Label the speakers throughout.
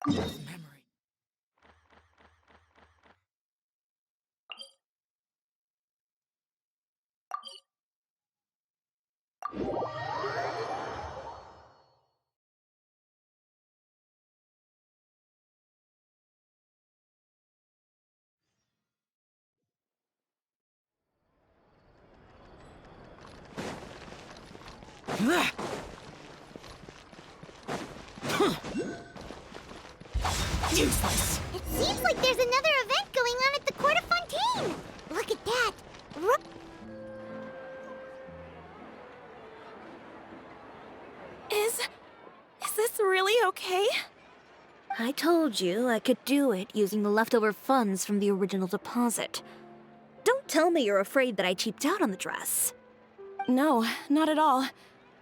Speaker 1: Memory. Useless.
Speaker 2: It seems like there's another event going on at the Court of Fontaine. Look at that.
Speaker 3: Is this really okay?
Speaker 4: I told you I could do it using the leftover funds from the original deposit. Don't tell me you're afraid that I cheaped out on the dress.
Speaker 3: No, not at all.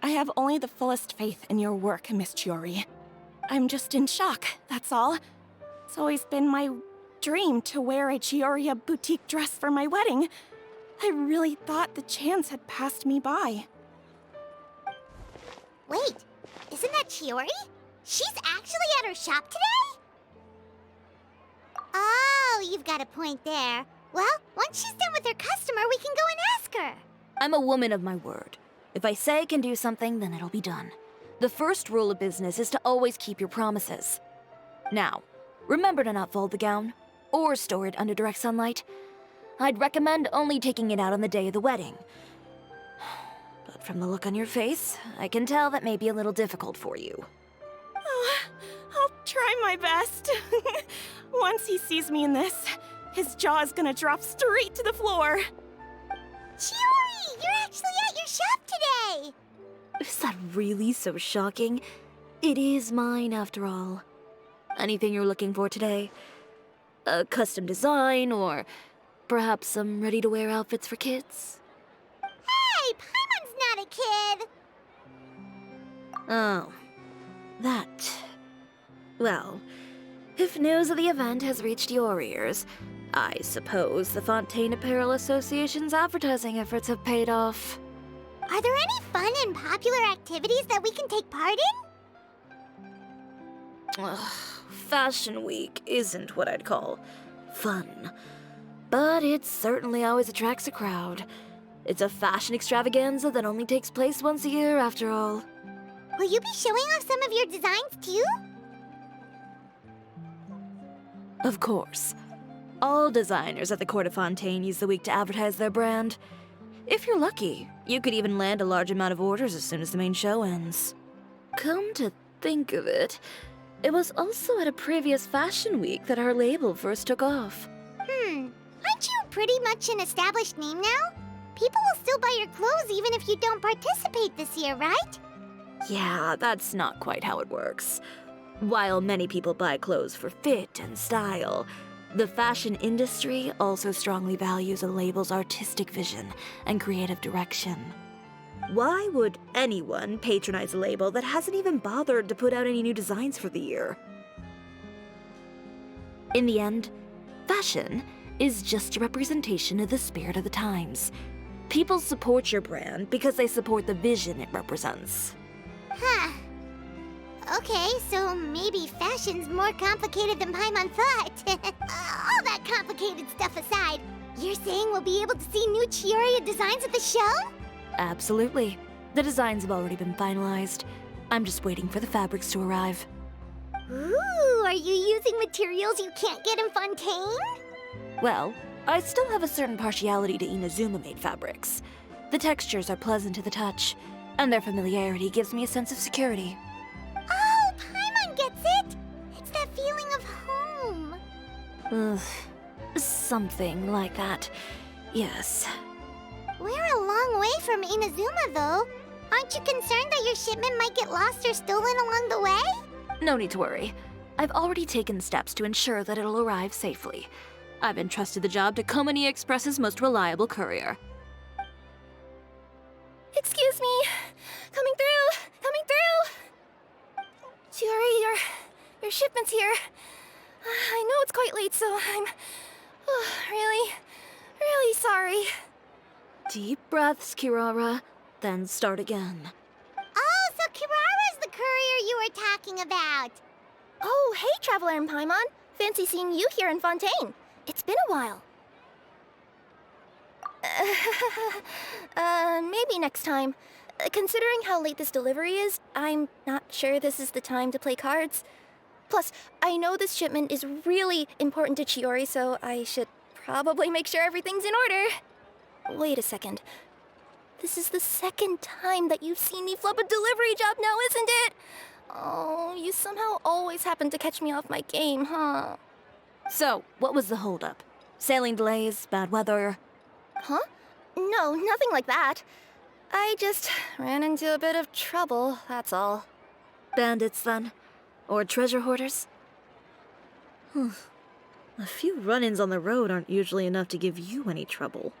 Speaker 3: I have only the fullest faith in your work, Miss Chiori. I'm just in shock, that's all. It's always been my dream to wear a Chioria boutique dress for my wedding. I really thought the chance had passed me by.
Speaker 2: Wait, isn't that Chiori? She's actually at her shop today? Oh, you've got a point there. Well, once she's done with her customer, we can go and ask her.
Speaker 4: I'm a woman of my word. If I say I can do something, then it'll be done. The first rule of business is to always keep your promises. Now, remember to not fold the gown, or store it under direct sunlight. I'd recommend only taking it out on the day of the wedding. But from the look on your face, I can tell that may be a little difficult for you.
Speaker 3: Oh, I'll try my best. Once he sees me in this, his jaw is gonna drop straight to the floor.
Speaker 2: Chiori, you're actually at your shop today!
Speaker 4: Is that really so shocking? It is mine, after all. Anything you're looking for today? A custom design, or perhaps some ready-to-wear outfits for kids?
Speaker 2: Hey, Paimon's not a kid!
Speaker 4: Oh, that. Well, if news of the event has reached your ears, I suppose the Fontaine Apparel Association's advertising efforts have paid off.
Speaker 2: Are there any fun and popular activities that we can take part in?
Speaker 4: Ugh, Fashion Week isn't what I'd call fun. But it certainly always attracts a crowd. It's a fashion extravaganza that only takes place once a year, after all.
Speaker 2: Will you be showing off some of your designs, too?
Speaker 4: Of course. All designers at the Court of Fontaine use the week to advertise their brand. If you're lucky, you could even land a large amount of orders as soon as the main show ends. Come to think of it, it was also at a previous Fashion Week that our label first took off.
Speaker 2: Aren't you pretty much an established name now? People will still buy your clothes even if you don't participate this year, right?
Speaker 4: Yeah, that's not quite how it works. While many people buy clothes for fit and style, the fashion industry also strongly values a label's artistic vision and creative direction. Why would anyone patronize a label that hasn't even bothered to put out any new designs for the year? In the end, fashion is just a representation of the spirit of the times. People support your brand because they support the vision it represents.
Speaker 2: Huh. Okay, so maybe fashion's more complicated than Paimon thought. All that complicated stuff aside, you're saying we'll be able to see new Chioria designs at the show?
Speaker 4: Absolutely. The designs have already been finalized. I'm just waiting for the fabrics to arrive.
Speaker 2: Ooh, are you using materials you can't get in Fontaine?
Speaker 4: Well, I still have a certain partiality to Inazuma-made fabrics. The textures are pleasant to the touch, and their familiarity gives me a sense of security.
Speaker 2: Oh, Paimon gets it! It's that feeling of home.
Speaker 4: Ugh, something like that. Yes.
Speaker 2: We're a long way from Inazuma, though. Aren't you concerned that your shipment might get lost or stolen along the way?
Speaker 4: No need to worry. I've already taken steps to ensure that it'll arrive safely. I've entrusted the job to Komani Express's most reliable courier.
Speaker 3: Excuse me. Coming through! Coming through! Chiori, your shipment's here. I know it's quite late, so I'm really sorry.
Speaker 4: Deep breaths, Kirara, then start again.
Speaker 2: Oh, so Kirara's the courier you were talking about.
Speaker 1: Oh, hey, Traveler and Paimon. Fancy seeing you here in Fontaine. It's been a while. Maybe next time. Considering how late this delivery is, I'm not sure this is the time to play cards. Plus, I know this shipment is really important to Chiori, so I should probably make sure everything's in order. Wait a second. This is the second time that you've seen me flub a delivery job now, isn't it? Oh, you somehow always happen to catch me off my game, huh?
Speaker 4: So, what was the holdup? Sailing delays, bad weather?
Speaker 1: Huh? No, nothing like that. I just ran into a bit of trouble, that's all.
Speaker 4: Bandits, then? Or treasure hoarders?
Speaker 5: A few run-ins on the road aren't usually enough to give you any trouble.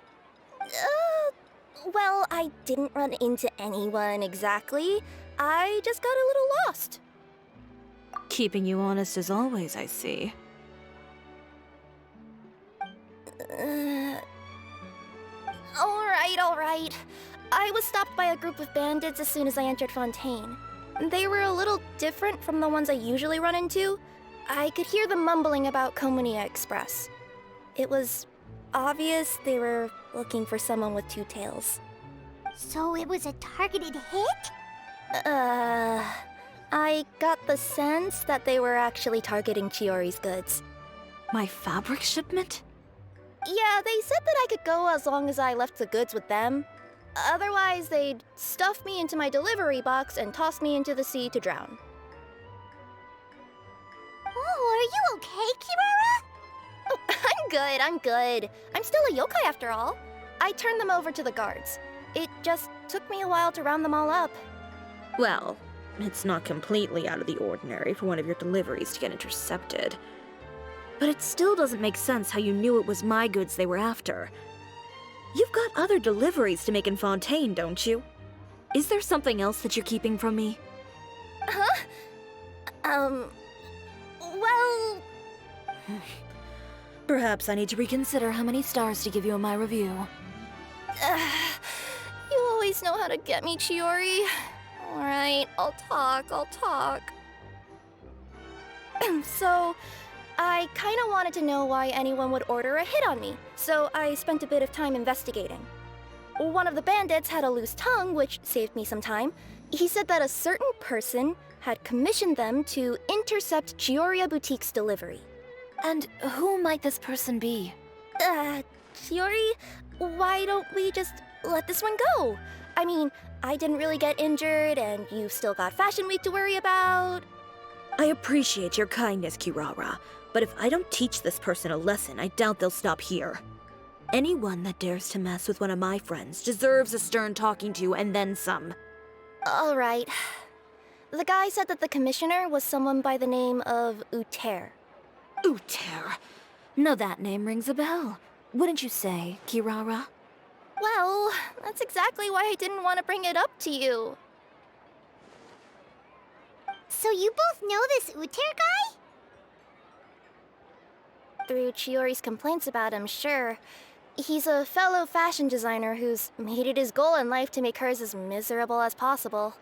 Speaker 1: Well, I didn't run into anyone exactly. I just got a little lost.
Speaker 5: Keeping you honest as always, I see.
Speaker 1: All right. I was stopped by a group of bandits as soon as I entered Fontaine. They were a little different from the ones I usually run into. I could hear them mumbling about Komunia Express. It was obvious they were looking for someone with two tails.
Speaker 2: So it was a targeted hit?
Speaker 1: I got the sense that they were actually targeting Chiori's goods.
Speaker 5: My fabric shipment?
Speaker 1: Yeah, they said that I could go as long as I left the goods with them. Otherwise, they'd stuff me into my delivery box and toss me into the sea to drown.
Speaker 2: Oh, are you okay, Kirara?
Speaker 1: Oh, I'm good. I'm still a yokai after all. I turned them over to the guards. It just took me a while to round them all up.
Speaker 5: Well, it's not completely out of the ordinary for one of your deliveries to get intercepted. But it still doesn't make sense how you knew it was my goods they were after. You've got other deliveries to make in Fontaine, don't you? Is there something else that you're keeping from me?
Speaker 1: Huh? Well...
Speaker 4: Perhaps I need to reconsider how many stars to give you in my review.
Speaker 1: You always know how to get me, Chiori. Alright, I'll talk. So, I kinda wanted to know why anyone would order a hit on me, so I spent a bit of time investigating. One of the bandits had a loose tongue, which saved me some time. He said that a certain person had commissioned them to intercept Chioria Boutique's delivery.
Speaker 4: And who might this person be?
Speaker 1: Chiori, why don't we just let this one go? I mean, I didn't really get injured, and you've still got Fashion Week to worry about.
Speaker 5: I appreciate your kindness, Kirara, but if I don't teach this person a lesson, I doubt they'll stop here. Anyone that dares to mess with one of my friends deserves a stern talking to and then some.
Speaker 1: All right. The guy said that the commissioner was someone by the name of Uter.
Speaker 4: Uter. Now that name rings a bell. Wouldn't you say, Kirara?
Speaker 1: Well, that's exactly why I didn't want to bring it up to you.
Speaker 2: So you both know this Uter guy?
Speaker 1: Through Chiori's complaints about him, sure. He's a fellow fashion designer who's made it his goal in life to make hers as miserable as possible.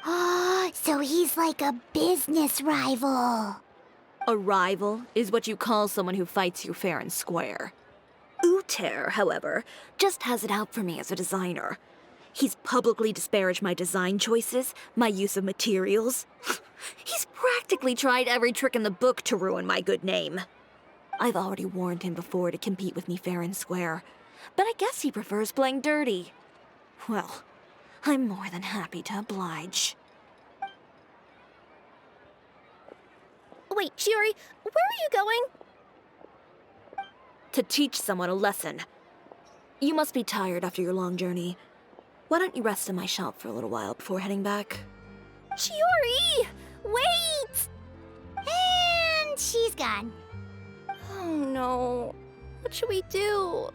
Speaker 2: Oh, so he's like a business rival.
Speaker 5: A rival is what you call someone who fights you fair and square. Uter, however, just has it out for me as a designer. He's publicly disparaged my design choices, my use of materials. He's practically tried every trick in the book to ruin my good name. I've already warned him before to compete with me fair and square, but I guess he prefers playing dirty. Well, I'm more than happy to oblige.
Speaker 1: Wait, Chiori, where are you going?
Speaker 5: To teach someone a lesson. You must be tired after your long journey. Why don't you rest in my shop for a little while before heading back?
Speaker 1: Chiori! Wait!
Speaker 2: And she's gone.
Speaker 1: Oh no. What should we do?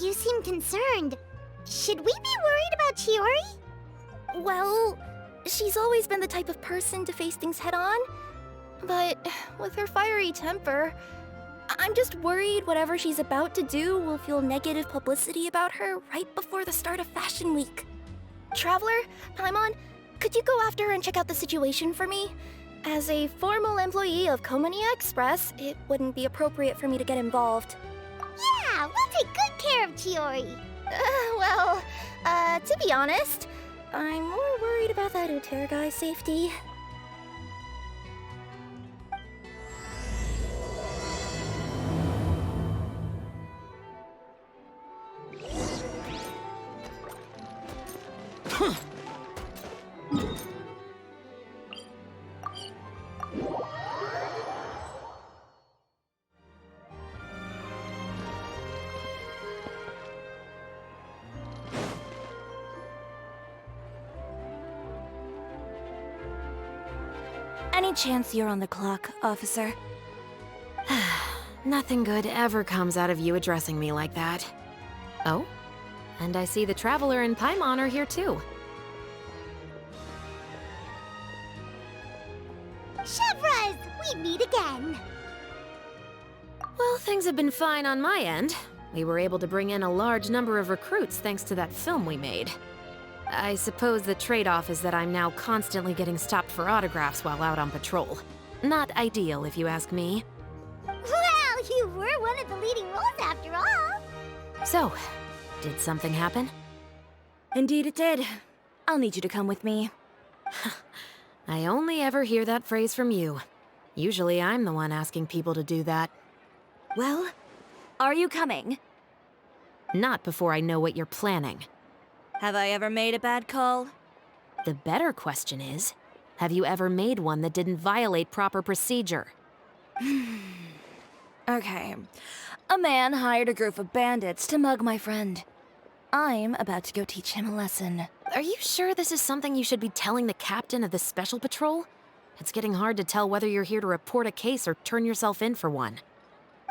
Speaker 2: You seem concerned. Should we be worried about Chiori?
Speaker 1: Well, she's always been the type of person to face things head on. But with her fiery temper, I'm just worried whatever she's about to do will feel negative publicity about her right before the start of Fashion Week. Traveler, Paimon, could you go after her and check out the situation for me? As a formal employee of Komonia Express, it wouldn't be appropriate for me to get involved.
Speaker 2: Yeah, we'll take good care of Chiori.
Speaker 1: To be honest, I'm more worried about that Uter guy's safety.
Speaker 4: Any chance you're on the clock, officer?
Speaker 6: Nothing good ever comes out of you addressing me like that. Oh? And I see the Traveler and Paimon are here too.
Speaker 2: Chevras, we meet again.
Speaker 6: Well, things have been fine on my end. We were able to bring in a large number of recruits thanks to that film we made. I suppose the trade-off is that I'm now constantly getting stopped for autographs while out on patrol. Not ideal, if you ask me.
Speaker 2: Well, you were one of the leading roles after all.
Speaker 6: So, did something happen?
Speaker 4: Indeed it did. I'll need you to come with me.
Speaker 6: I only ever hear that phrase from you. Usually I'm the one asking people to do that.
Speaker 4: Well, are you coming?
Speaker 6: Not before I know what you're planning.
Speaker 4: Have I ever made a bad call?
Speaker 6: The better question is, have you ever made one that didn't violate proper procedure?
Speaker 4: Okay. A man hired a group of bandits to mug my friend. I'm about to go teach him a lesson.
Speaker 6: Are you sure this is something you should be telling the captain of the special patrol? It's getting hard to tell whether you're here to report a case or turn yourself in for one.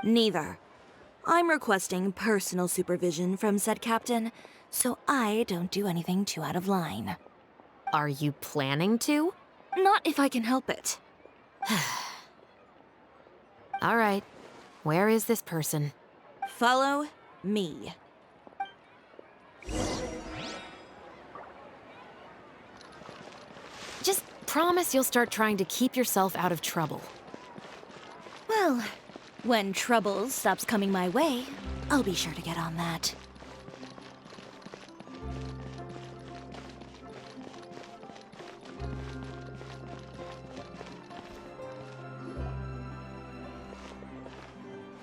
Speaker 4: Neither. I'm requesting personal supervision from said captain, so I don't do anything too out of line.
Speaker 6: Are you planning to?
Speaker 4: Not if I can help it.
Speaker 6: All right. Where is this person?
Speaker 4: Follow me.
Speaker 6: Just promise you'll start trying to keep yourself out of trouble.
Speaker 4: Well, when trouble stops coming my way, I'll be sure to get on that.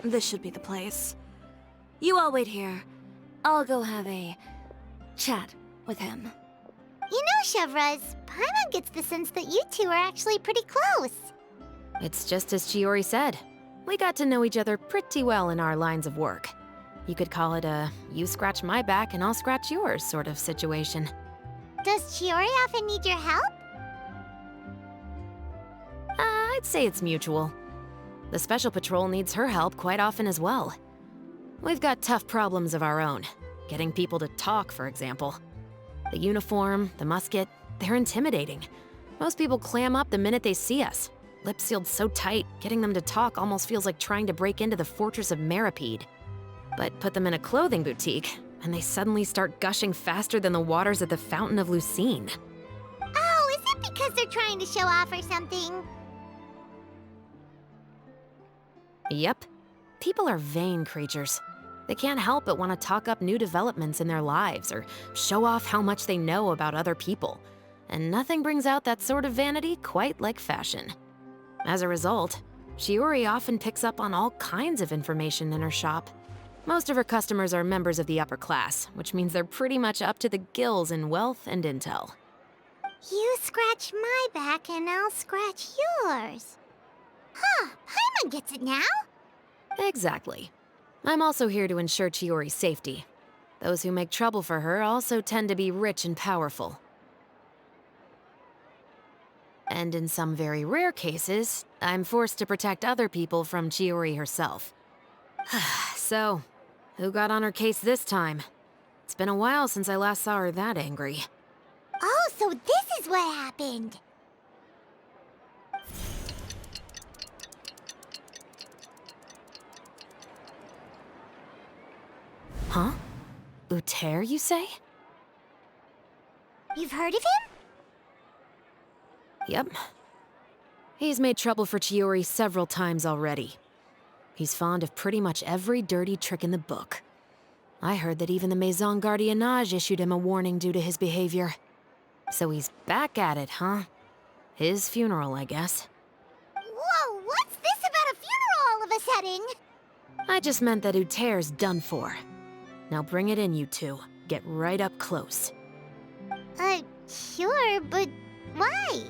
Speaker 4: This should be the place. You all wait here. I'll go have a chat with him.
Speaker 2: You know, Chevras, Paimon gets the sense that you two are actually pretty close.
Speaker 6: It's just as Chiori said. We got to know each other pretty well in our lines of work. You could call it a you scratch my back and I'll scratch yours sort of situation.
Speaker 2: Does Chiori often need your help?
Speaker 6: I'd say it's mutual. The Special Patrol needs her help quite often as well. We've got tough problems of our own. Getting people to talk, for example. The uniform, the musket, they're intimidating. Most people clam up the minute they see us. Lips sealed so tight, getting them to talk almost feels like trying to break into the fortress of Meripede. But put them in a clothing boutique, and they suddenly start gushing faster than the waters at the Fountain of Lucine.
Speaker 2: Oh, is it because they're trying to show off or something?
Speaker 6: Yep. People are vain creatures. They can't help but want to talk up new developments in their lives or show off how much they know about other people. And nothing brings out that sort of vanity quite like fashion. As a result, Chiori often picks up on all kinds of information in her shop. Most of her customers are members of the upper class, which means they're pretty much up to the gills in wealth and intel.
Speaker 2: You scratch my back and I'll scratch yours. Huh, Paimon gets it now?
Speaker 6: Exactly. I'm also here to ensure Chiori's safety. Those who make trouble for her also tend to be rich and powerful. And in some very rare cases, I'm forced to protect other people from Chiori herself. So, who got on her case this time? It's been a while since I last saw her that angry.
Speaker 2: Oh, so this is what happened.
Speaker 6: Huh? Uter, you say?
Speaker 2: You've heard of him?
Speaker 6: Yep. He's made trouble for Chiori several times already. He's fond of pretty much every dirty trick in the book. I heard that even the Maison Gardiennage issued him a warning due to his behavior. So he's back at it, huh? His funeral, I guess.
Speaker 2: Whoa, what's this about a funeral all of a sudden?
Speaker 6: I just meant that Uter's done for. Now bring it in, you two. Get right up close.
Speaker 2: Sure, but why?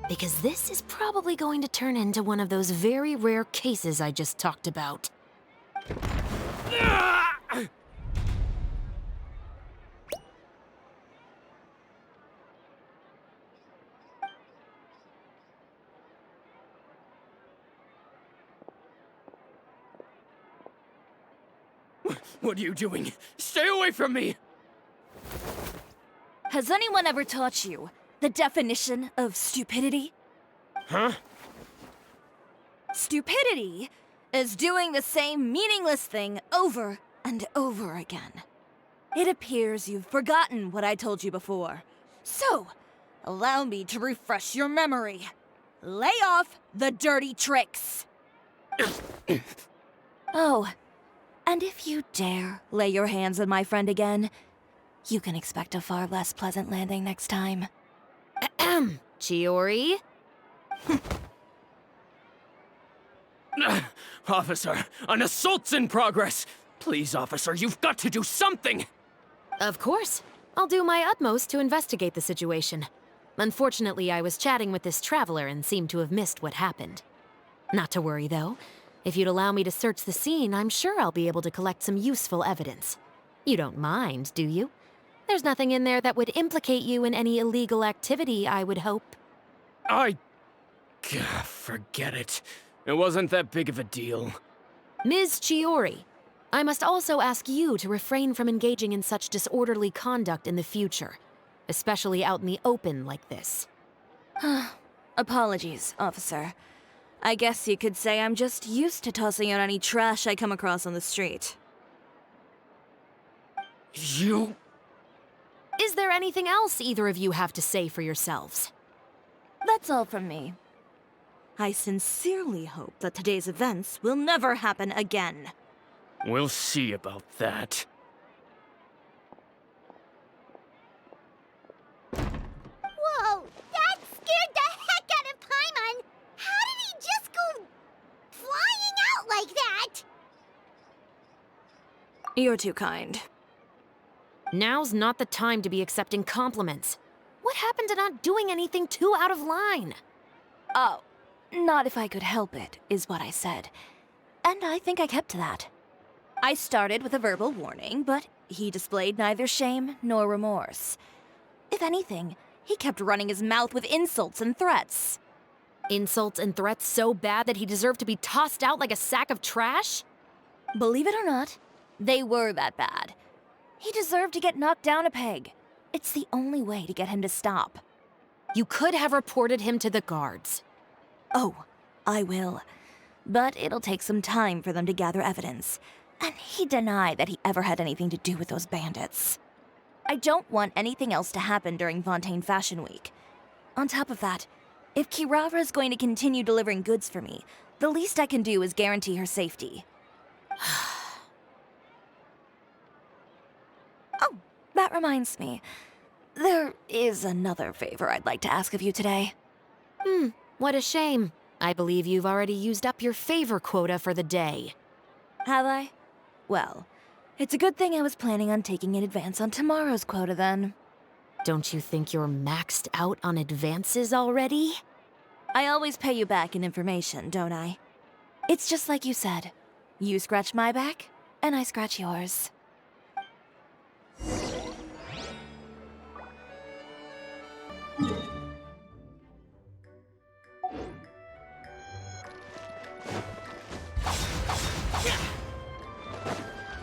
Speaker 6: Because this is probably going to turn into one of those very rare cases I just talked about.
Speaker 7: What are you doing? Stay away from me!
Speaker 4: Has anyone ever taught you the definition of stupidity?
Speaker 7: Huh?
Speaker 4: Stupidity is doing the same meaningless thing over and over again. It appears you've forgotten what I told you before. So, allow me to refresh your memory. Lay off the dirty tricks. Oh, and if you dare lay your hands on my friend again, you can expect a far less pleasant landing next time.
Speaker 6: Ahem. Chiori?
Speaker 7: Officer, an assault's in progress! Please, officer, you've got to do something!
Speaker 6: Of course. I'll do my utmost to investigate the situation. Unfortunately, I was chatting with this traveler and seemed to have missed what happened. Not to worry, though. If you'd allow me to search the scene, I'm sure I'll be able to collect some useful evidence. You don't mind, do you? There's nothing in there that would implicate you in any illegal activity, I would hope.
Speaker 7: Forget it. It wasn't that big of a deal.
Speaker 6: Ms. Chiori, I must also ask you to refrain from engaging in such disorderly conduct in the future, especially out in the open like this.
Speaker 4: Apologies, officer. I guess you could say I'm just used to tossing out any trash I come across on the street.
Speaker 7: You...
Speaker 6: Is there anything else either of you have to say for yourselves?
Speaker 4: That's all from me. I sincerely hope that today's events will never happen again.
Speaker 7: We'll see about that.
Speaker 2: Whoa, that scared the heck out of Paimon! How did he just go flying out like that?
Speaker 4: You're too kind.
Speaker 6: Now's not the time to be accepting compliments. What happened to not doing anything too out of line?
Speaker 4: Oh, not if I could help it, is what I said. And I think I kept to that. I started with a verbal warning, but he displayed neither shame nor remorse. If anything, he kept running his mouth with insults and threats.
Speaker 6: Insults and threats so bad that he deserved to be tossed out like a sack of trash?
Speaker 4: Believe it or not, they were that bad. He deserved to get knocked down a peg. It's the only way to get him to stop.
Speaker 6: You could have reported him to the guards.
Speaker 4: Oh, I will. But it'll take some time for them to gather evidence. And he denied that he ever had anything to do with those bandits. I don't want anything else to happen during Fontaine Fashion Week. On top of that, if Kirara is going to continue delivering goods for me, the least I can do is guarantee her safety. Oh, that reminds me. There is another favor I'd like to ask of you today.
Speaker 6: What a shame. I believe you've already used up your favor quota for the day.
Speaker 4: Have I? Well, it's a good thing I was planning on taking an advance on tomorrow's quota then.
Speaker 6: Don't you think you're maxed out on advances already?
Speaker 4: I always pay you back in information, don't I? It's just like you said. You scratch my back, and I scratch yours.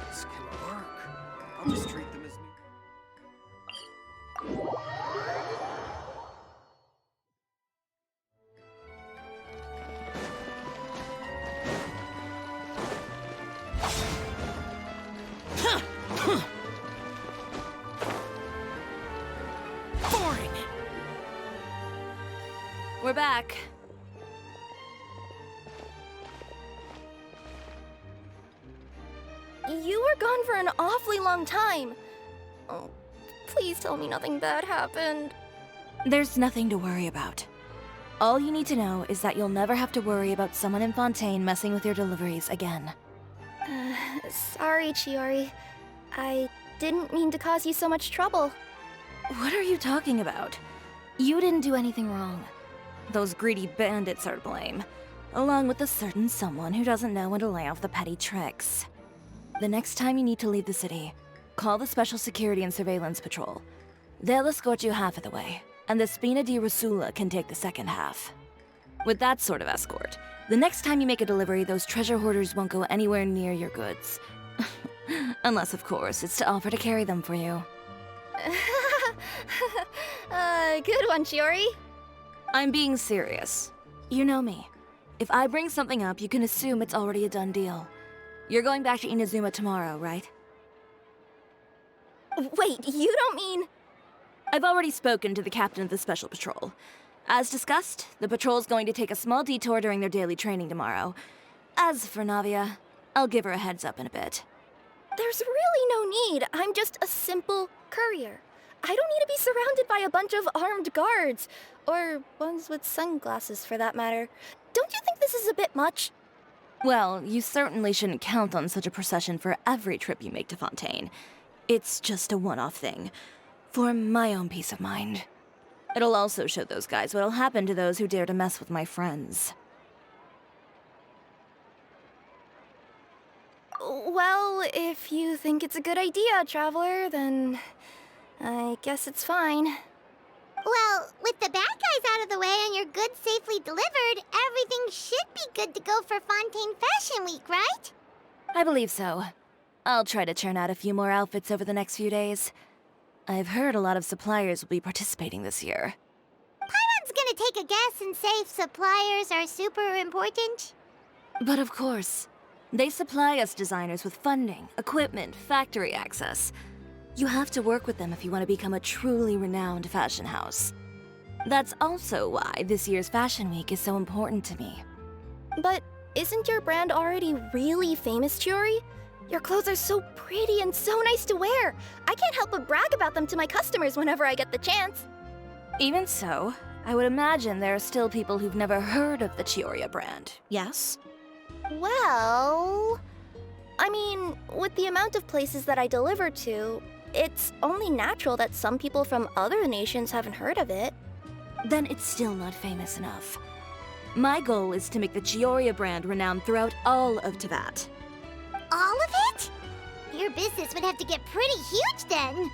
Speaker 8: This can work. I'll just treat them as new.
Speaker 4: we're back.
Speaker 1: You were gone for an awfully long time. Oh, please tell me nothing bad happened.
Speaker 4: There's nothing to worry about. All you need to know is that you'll never have to worry about someone in Fontaine messing with your deliveries again.
Speaker 1: Sorry, Chiori. I didn't mean to cause you so much trouble.
Speaker 4: What are you talking about? You didn't do anything wrong. Those greedy bandits are to blame, along with a certain someone who doesn't know when to lay off the petty tricks. The next time you need to leave the city, call the Special Security and Surveillance Patrol. They'll escort you half of the way, and the Spina di Rasula can take the second half. With that sort of escort, the next time you make a delivery, those treasure hoarders won't go anywhere near your goods. Unless, of course, it's to offer to carry them for you.
Speaker 1: Good one, Chiori.
Speaker 4: I'm being serious. You know me. If I bring something up, you can assume it's already a done deal. You're going back to Inazuma tomorrow, right?
Speaker 1: Wait, you don't mean...
Speaker 4: I've already spoken to the captain of the Special Patrol. As discussed, the patrol's going to take a small detour during their daily training tomorrow. As for Navia, I'll give her a heads up in a bit.
Speaker 1: There's really no need. I'm just a simple courier. I don't need to be surrounded by a bunch of armed guards. Or ones with sunglasses, for that matter. Don't you think this is a bit much?
Speaker 4: Well, you certainly shouldn't count on such a procession for every trip you make to Fontaine. It's just a one-off thing, for my own peace of mind. It'll also show those guys what'll happen to those who dare to mess with my friends.
Speaker 1: Well, if you think it's a good idea, Traveler, then I guess it's fine.
Speaker 2: Well, with the bad guys out of the way and your goods safely delivered, everything should be good to go for Fontaine Fashion Week, right?
Speaker 4: I believe so. I'll try to churn out a few more outfits over the next few days. I've heard a lot of suppliers will be participating this year.
Speaker 2: Paimon's gonna take a guess and say suppliers are super important.
Speaker 4: But of course, they supply us designers with funding, equipment, factory access. You have to work with them if you want to become a truly renowned fashion house. That's also why this year's Fashion Week is so important to me.
Speaker 1: But isn't your brand already really famous, Chiori? Your clothes are so pretty and so nice to wear. I can't help but brag about them to my customers whenever I get the chance.
Speaker 4: Even so, I would imagine there are still people who've never heard of the Cisoria brand, yes?
Speaker 1: Well... I mean, with the amount of places that I deliver to, it's only natural that some people from other nations haven't heard of it.
Speaker 4: Then it's still not famous enough. My goal is to make the Cisoria brand renowned throughout all of Teyvat.
Speaker 2: All of it? Your business would have to get pretty huge then.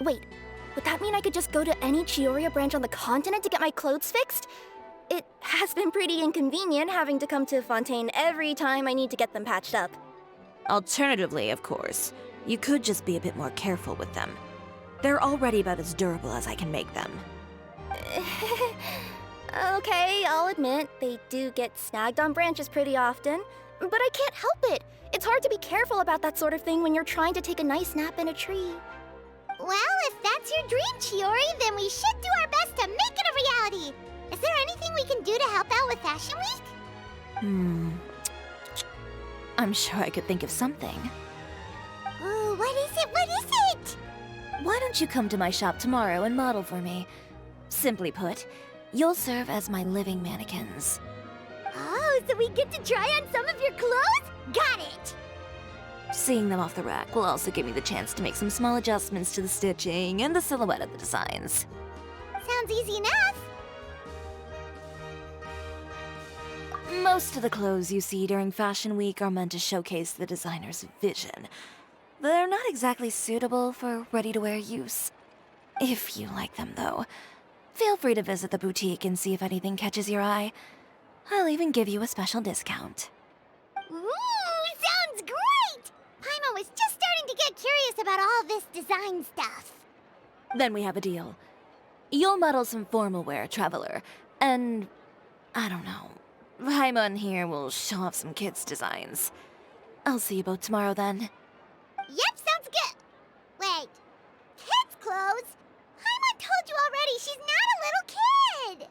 Speaker 1: Wait, would that mean I could just go to any Cisoria branch on the continent to get my clothes fixed? It has been pretty inconvenient having to come to Fontaine every time I need to get them patched up.
Speaker 4: Alternatively, of course, you could just be a bit more careful with them. They're already about as durable as I can make them.
Speaker 1: Okay, I'll admit, they do get snagged on branches pretty often, but I can't help it. It's hard to be careful about that sort of thing when you're trying to take a nice nap in a tree.
Speaker 2: Well, if that's your dream, Chiori, then we should do our best to make it a reality. Is there anything we can do to help out with Fashion Week?
Speaker 4: I'm sure I could think of something.
Speaker 2: Ooh, what is it? What is it?
Speaker 4: Why don't you come to my shop tomorrow and model for me? Simply put, you'll serve as my living mannequins.
Speaker 2: Oh, so we get to try on some of your clothes? Got it!
Speaker 4: Seeing them off the rack will also give me the chance to make some small adjustments to the stitching and the silhouette of the designs.
Speaker 2: Sounds easy enough.
Speaker 4: Most of the clothes you see during Fashion Week are meant to showcase the designer's vision. They're not exactly suitable for ready-to-wear use. If you like them, though, feel free to visit the boutique and see if anything catches your eye. I'll even give you a special discount.
Speaker 2: Ooh, sounds great! Paimon was just starting to get curious about all this design stuff.
Speaker 4: Then we have a deal. You'll model some formal wear, Traveler, and I don't know. Paimon here will show off some kids' designs. I'll see you both tomorrow then.
Speaker 2: Yep, sounds good. Wait, kids' clothes? Paimon told you already she's not a little kid.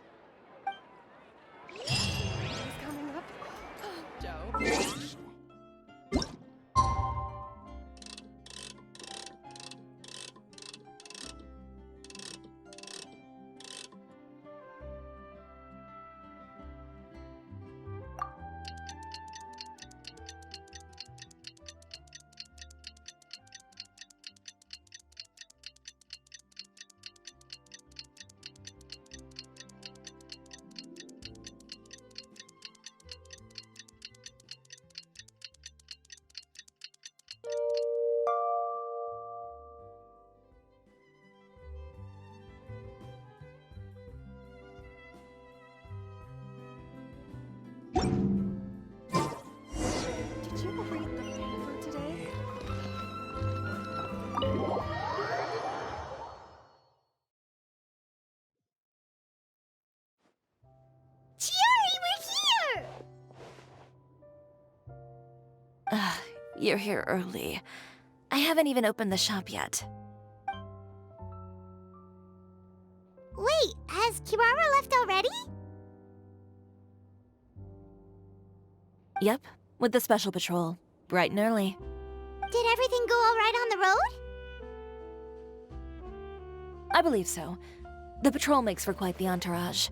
Speaker 4: You're here early. I haven't even opened the shop yet.
Speaker 2: Wait, has Kirara left already?
Speaker 4: Yep, with the special patrol. Bright and early.
Speaker 2: Did everything go all right on the road?
Speaker 4: I believe so. The patrol makes for quite the entourage.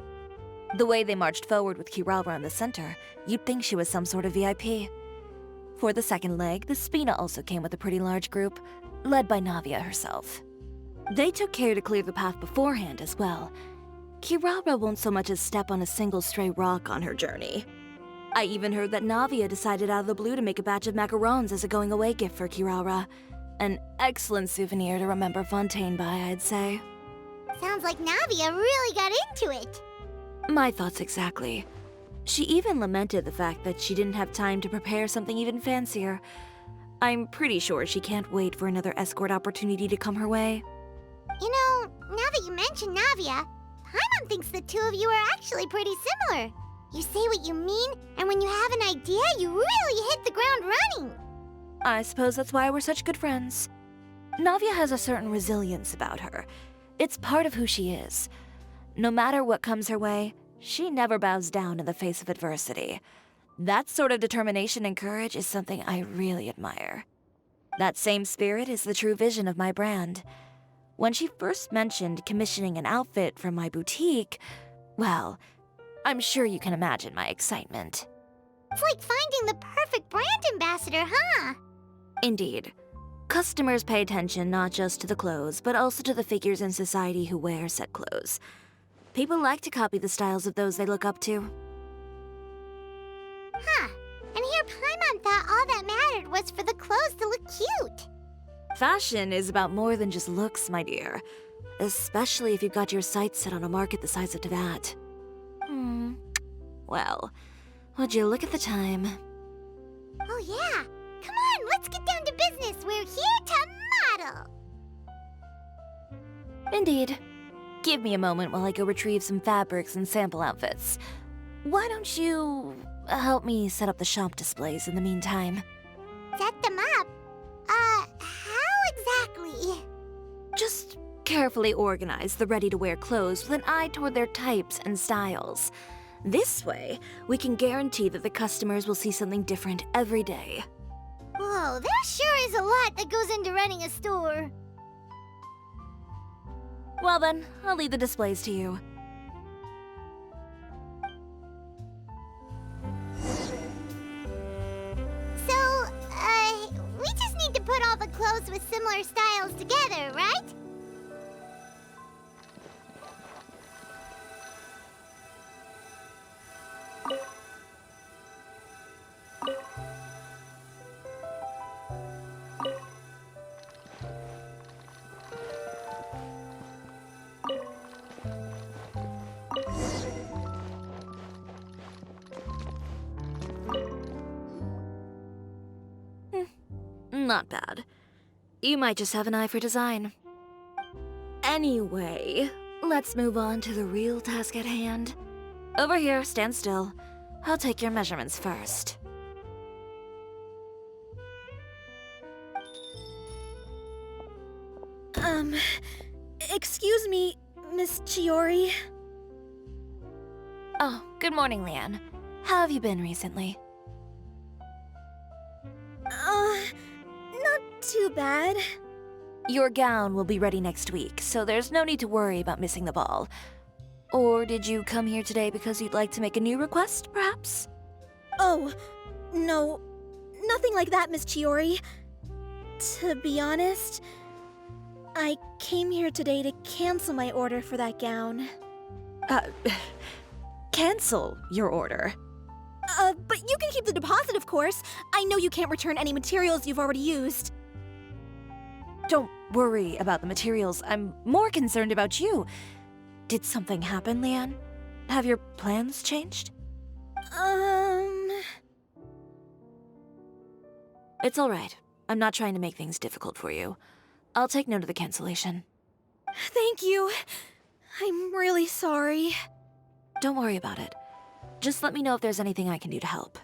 Speaker 4: The way they marched forward with Kirara in the center, you'd think she was some sort of VIP. For the second leg, the Spina also came with a pretty large group, led by Navia herself. They took care to clear the path beforehand as well. Kirara won't so much as step on a single stray rock on her journey. I even heard that Navia decided out of the blue to make a batch of macarons as a going-away gift for Kirara. An excellent souvenir to remember Fontaine by, I'd say.
Speaker 2: Sounds like Navia really got into it.
Speaker 4: My thoughts exactly. She even lamented the fact that she didn't have time to prepare something even fancier. I'm pretty sure she can't wait for another escort opportunity to come her way.
Speaker 2: You know, now that you mention Navia, Paimon thinks the two of you are actually pretty similar. You say what you mean, and when you have an idea, you really hit the ground running.
Speaker 4: I suppose that's why we're such good friends. Navia has a certain resilience about her. It's part of who she is. No matter what comes her way, she never bows down in the face of adversity. That sort of determination and courage is something I really admire. That same spirit is the true vision of my brand. When she first mentioned commissioning an outfit from my boutique, well, I'm sure you can imagine my excitement.
Speaker 2: It's like finding the perfect brand ambassador, huh?
Speaker 4: Indeed. Customers pay attention not just to the clothes, but also to the figures in society who wear said clothes. People like to copy the styles of those they look up to.
Speaker 2: Huh. And here Paimon thought all that mattered was for the clothes to look cute.
Speaker 4: Fashion is about more than just looks, my dear. Especially if you've got your sights set on a market the size of that. Well, would you look at the time?
Speaker 2: Oh yeah. Come on, let's get down to business. We're here to model.
Speaker 4: Indeed. Give me a moment while I go retrieve some fabrics and sample outfits. Why don't you help me set up the shop displays in the meantime?
Speaker 2: Set them up? How exactly?
Speaker 4: Just carefully organize the ready-to-wear clothes with an eye toward their types and styles. This way, we can guarantee that the customers will see something different every day.
Speaker 2: Whoa, there sure is a lot that goes into running a store.
Speaker 4: Well then, I'll leave the displays to you.
Speaker 2: So, we just need to put all the clothes with similar styles together, right?
Speaker 4: Not bad. You might just have an eye for design. Anyway, let's move on to the real task at hand. Over here, stand still. I'll take your measurements first.
Speaker 1: Excuse me, Miss Chiori.
Speaker 4: Oh, good morning, Leanne. How have you been recently?
Speaker 1: Not too bad.
Speaker 4: Your gown will be ready next week, so there's no need to worry about missing the ball. Or did you come here today because you'd like to make a new request, perhaps?
Speaker 1: Oh, no. Nothing like that, Miss Chiori. To be honest, I came here today to cancel my order for that gown.
Speaker 4: Cancel your order.
Speaker 1: But you can keep the deposit, of course. I know you can't return any materials you've already used.
Speaker 4: Don't worry about the materials. I'm more concerned about you. Did something happen, Leanne? Have your plans changed? It's all right. I'm not trying to make things difficult for you. I'll take note of the cancellation.
Speaker 1: Thank you. I'm really sorry.
Speaker 4: Don't worry about it. Just let me know if there's anything I can do to help.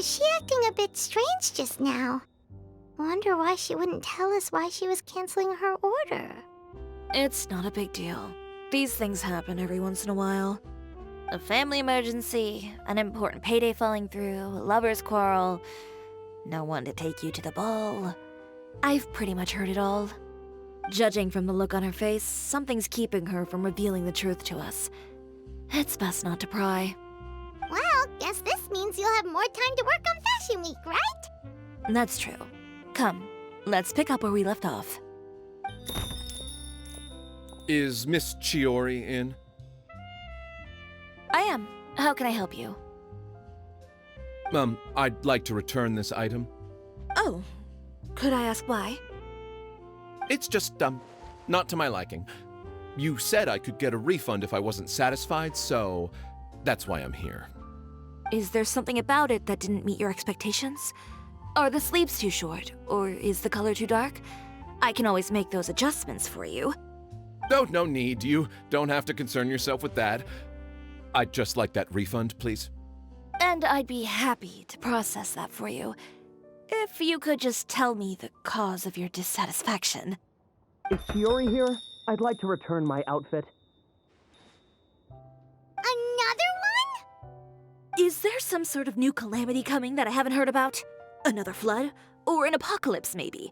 Speaker 2: was she acting a bit strange just now? Wonder why she wouldn't tell us why she was canceling her order.
Speaker 4: It's not a big deal. These things happen every once in a while. A family emergency, an important payday falling through, a lover's quarrel, no one to take you to the ball. I've pretty much heard it all. Judging from the look on her face, something's keeping her from revealing the truth to us. It's best not to pry.
Speaker 2: Well, guess this means you'll have more time to work on Fashion Week, right?
Speaker 4: That's true. Come, let's pick up where we left off.
Speaker 8: Is Miss Chiori in?
Speaker 4: I am. How can I help you?
Speaker 8: I'd like to return this item.
Speaker 4: Oh, could I ask why?
Speaker 8: It's just, not to my liking. You said I could get a refund if I wasn't satisfied, so that's why I'm here.
Speaker 4: Is there something about it that didn't meet your expectations? Are the sleeves too short, or is the color too dark? I can always make those adjustments for you.
Speaker 8: Oh, no need. You don't have to concern yourself with that. I'd just like that refund, please.
Speaker 4: And I'd be happy to process that for you. If you could just tell me the cause of your dissatisfaction.
Speaker 9: Is Chiori here? I'd like to return my outfit.
Speaker 2: Another one?
Speaker 4: Is there some sort of new calamity coming that I haven't heard about? Another flood? Or an apocalypse, maybe?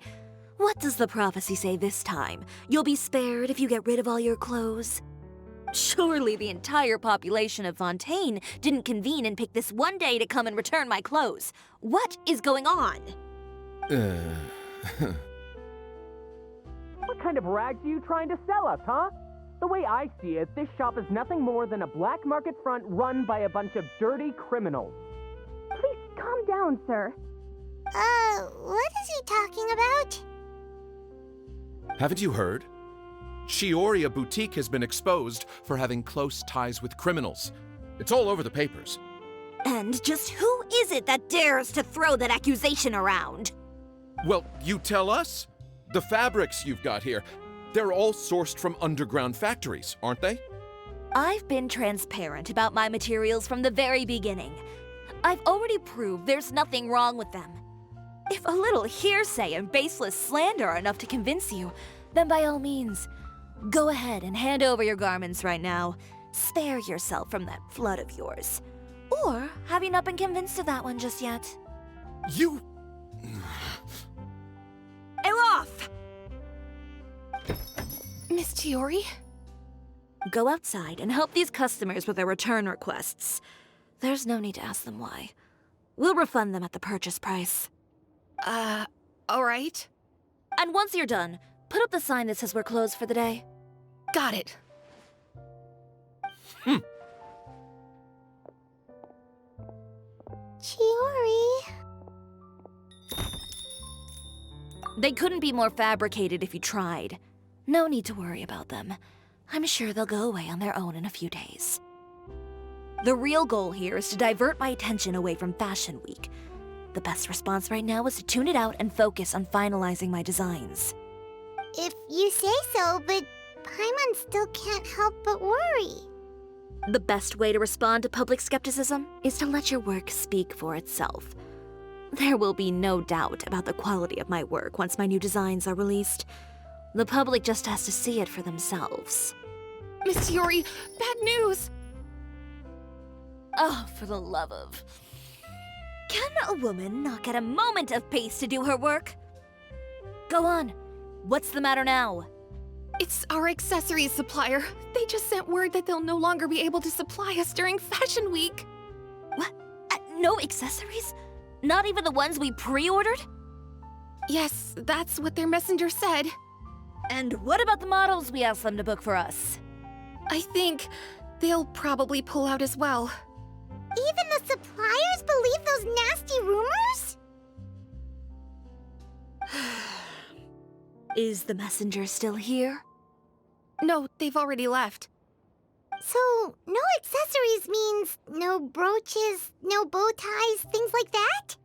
Speaker 4: What does the prophecy say this time? You'll be spared if you get rid of all your clothes? Surely the entire population of Fontaine didn't convene and pick this one day to come and return my clothes. What is going on?
Speaker 9: What kind of rags are you trying to sell us, huh? The way I see it, this shop is nothing more than a black market front run by a bunch of dirty criminals.
Speaker 3: Please calm down, sir.
Speaker 2: What is he talking about?
Speaker 8: Haven't you heard? Chiori Boutique has been exposed for having close ties with criminals. It's all over the papers.
Speaker 4: And just who is it that dares to throw that accusation around?
Speaker 8: Well, you tell us. The fabrics you've got here, they're all sourced from underground factories, aren't they?
Speaker 4: I've been transparent about my materials from the very beginning. I've already proved there's nothing wrong with them. If a little hearsay and baseless slander are enough to convince you, then by all means, go ahead and hand over your garments right now. Spare yourself from that flood of yours. Or have you not been convinced of that one just yet?
Speaker 8: You...
Speaker 4: Elof!
Speaker 3: Miss Chiori?
Speaker 4: Go outside and help these customers with their return requests. There's no need to ask them why. We'll refund them at the purchase price.
Speaker 3: Alright.
Speaker 4: And once you're done, put up the sign that says we're closed for the day.
Speaker 3: Got it.
Speaker 2: Chiori.
Speaker 4: They couldn't be more fabricated if you tried. No need to worry about them. I'm sure they'll go away on their own in a few days. The real goal here is to divert my attention away from Fashion Week. The best response right now is to tune it out and focus on finalizing my designs.
Speaker 2: If you say so, but Paimon still can't help but worry.
Speaker 4: The best way to respond to public skepticism is to let your work speak for itself. There will be no doubt about the quality of my work once my new designs are released. The public just has to see it for themselves.
Speaker 3: Miss Chiori, bad news!
Speaker 4: Oh, for the love of... Can a woman not get a moment of peace to do her work? Go on. What's the matter now?
Speaker 3: It's our accessories supplier. They just sent word that they'll no longer be able to supply us during Fashion Week.
Speaker 4: What? No accessories? Not even the ones we pre-ordered?
Speaker 3: Yes, that's what their messenger said.
Speaker 4: And what about the models we asked them to book for us?
Speaker 3: I think they'll probably pull out as well.
Speaker 2: Even the suppliers believe those nasty rumors?
Speaker 4: Is the messenger still here?
Speaker 3: No, they've already left.
Speaker 2: So, no accessories means no brooches, no bow ties, things like that?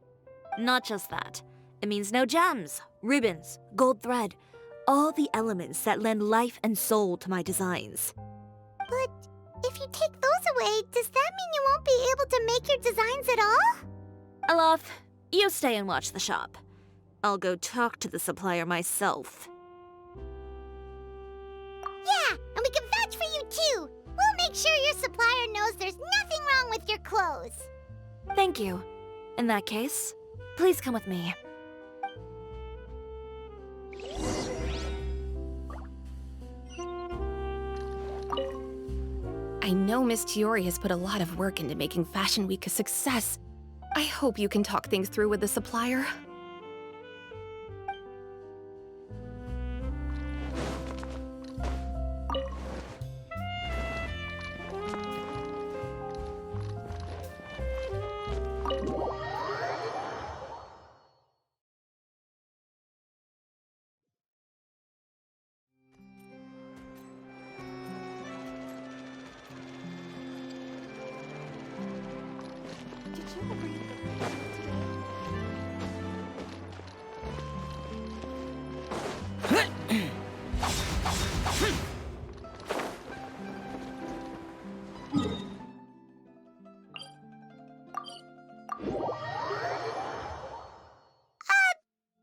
Speaker 4: Not just that. It means no gems, ribbons, gold thread, all the elements that lend life and soul to my designs.
Speaker 2: But if you take those away, does that mean you won't be able to make your designs at all?
Speaker 5: Alof, you stay and watch the shop. I'll go talk to the supplier myself.
Speaker 2: Yeah, and we can vouch for you too. We'll make sure your supplier knows there's nothing wrong with your clothes.
Speaker 4: Thank you. In that case, please come with me.
Speaker 6: I know Miss Chiori has put a lot of work into making Fashion Week a success. I hope you can talk things through with the supplier.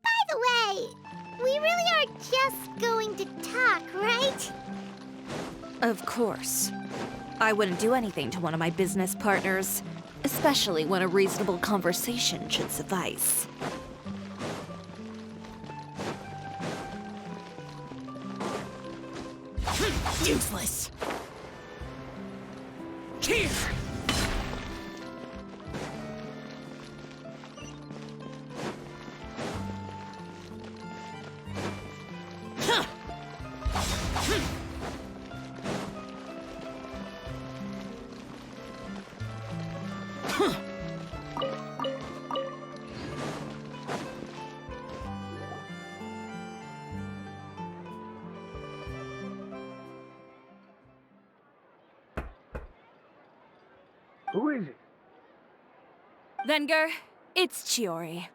Speaker 2: By the way, we really are just going to talk, right?
Speaker 4: Of course. I wouldn't do anything to one of my business partners, especially when a reasonable conversation should suffice.
Speaker 7: Useless! Here!
Speaker 10: Who is it?
Speaker 4: Venger, it's Chiori.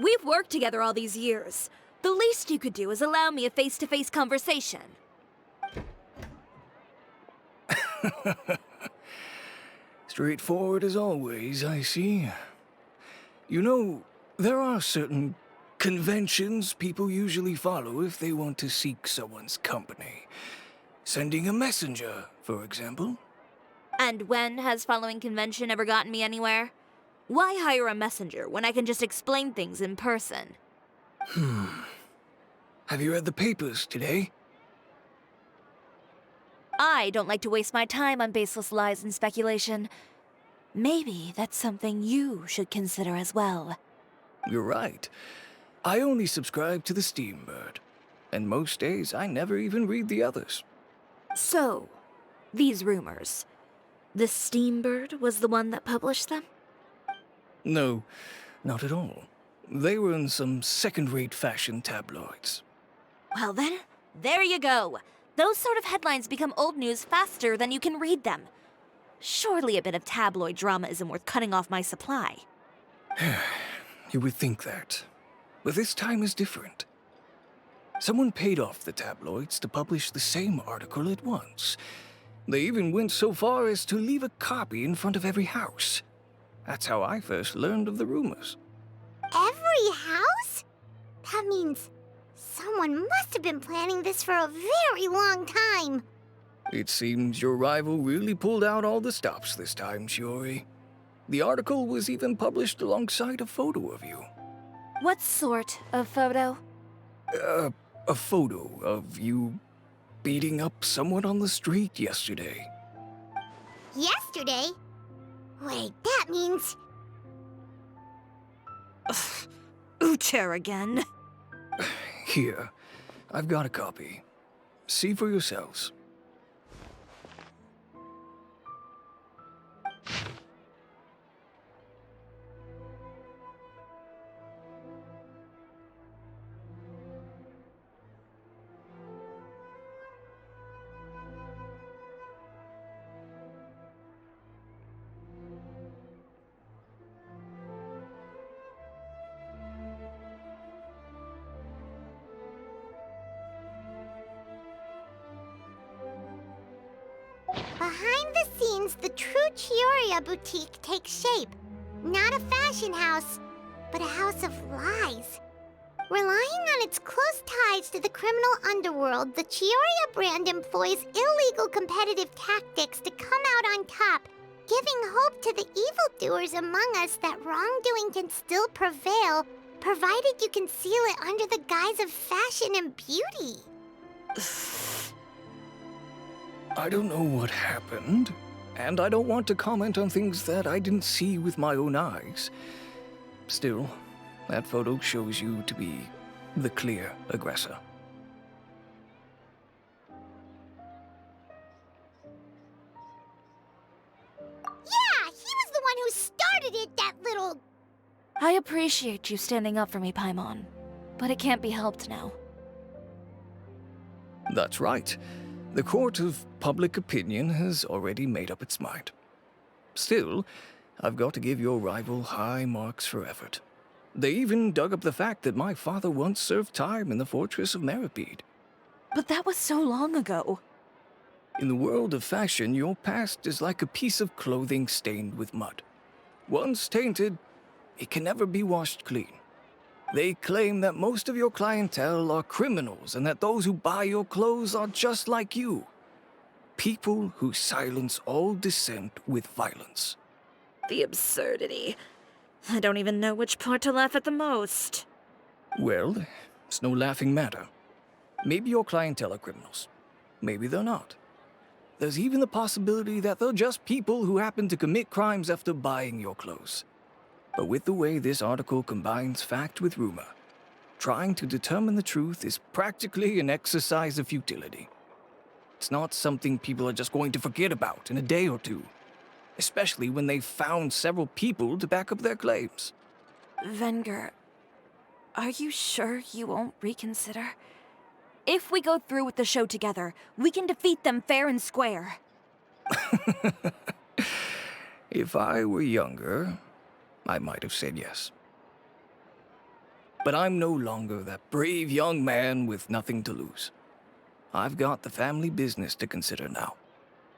Speaker 4: We've worked together all these years. The least you could do is allow me a face-to-face conversation.
Speaker 10: Straightforward as always, I see. You know, there are certain conventions people usually follow if they want to seek someone's company. Sending a messenger, for example.
Speaker 4: And when has following convention ever gotten me anywhere? Why hire a messenger when I can just explain things in person?
Speaker 10: Have you read the papers today?
Speaker 4: I don't like to waste my time on baseless lies and speculation. Maybe that's something you should consider as well.
Speaker 10: You're right. I only subscribe to the Steambird. And most days, I never even read the others.
Speaker 4: So, these rumors. The Steambird was the one that published them?
Speaker 10: No, not at all. They were in some second-rate fashion tabloids.
Speaker 4: Well then, there you go. Those sort of headlines become old news faster than you can read them. Surely a bit of tabloid drama isn't worth cutting off my supply.
Speaker 10: You would think that. But this time is different. Someone paid off the tabloids to publish the same article at once. They even went so far as to leave a copy in front of every house. That's how I first learned of the rumors.
Speaker 2: Every house? That means someone must have been planning this for a very long time.
Speaker 10: It seems your rival really pulled out all the stops this time, Chiori. The article was even published alongside a photo of you.
Speaker 4: What sort of photo?
Speaker 10: A photo of you beating up someone on the street yesterday.
Speaker 2: Yesterday? Wait, that means...
Speaker 4: Uter again.
Speaker 10: Here, I've got a copy. See for yourselves.
Speaker 2: Behind the scenes means the true Chioria boutique takes shape. Not a fashion house, but a house of lies. Relying on its close ties to the criminal underworld, the Chioria brand employs illegal competitive tactics to come out on top, giving hope to the evildoers among us that wrongdoing can still prevail, provided you conceal it under the guise of fashion and beauty.
Speaker 10: I don't know what happened, and I don't want to comment on things that I didn't see with my own eyes. Still, that photo shows you to be the clear aggressor.
Speaker 2: Yeah, he was the one who started it, that little...
Speaker 4: I appreciate you standing up for me, Paimon, but it can't be helped now.
Speaker 10: That's right. The court of public opinion has already made up its mind. Still, I've got to give your rival high marks for effort. They even dug up the fact that my father once served time in the fortress of Meripede.
Speaker 4: But that was so long ago.
Speaker 10: In the world of fashion, your past is like a piece of clothing stained with mud. Once tainted, it can never be washed clean. They claim that most of your clientele are criminals and that those who buy your clothes are just like you. People who silence all dissent with violence.
Speaker 5: The absurdity. I don't even know which part to laugh at the most.
Speaker 10: Well, it's no laughing matter. Maybe your clientele are criminals. Maybe they're not. There's even the possibility that they're just people who happen to commit crimes after buying your clothes. But with the way this article combines fact with rumor, trying to determine the truth is practically an exercise of futility. It's not something people are just going to forget about in a day or two, especially when they've found several people to back up their claims.
Speaker 4: Venger, are you sure you won't reconsider? If we go through with the show together, we can defeat them fair and square.
Speaker 10: If I were younger, I might have said yes. But I'm no longer that brave young man with nothing to lose. I've got the family business to consider now.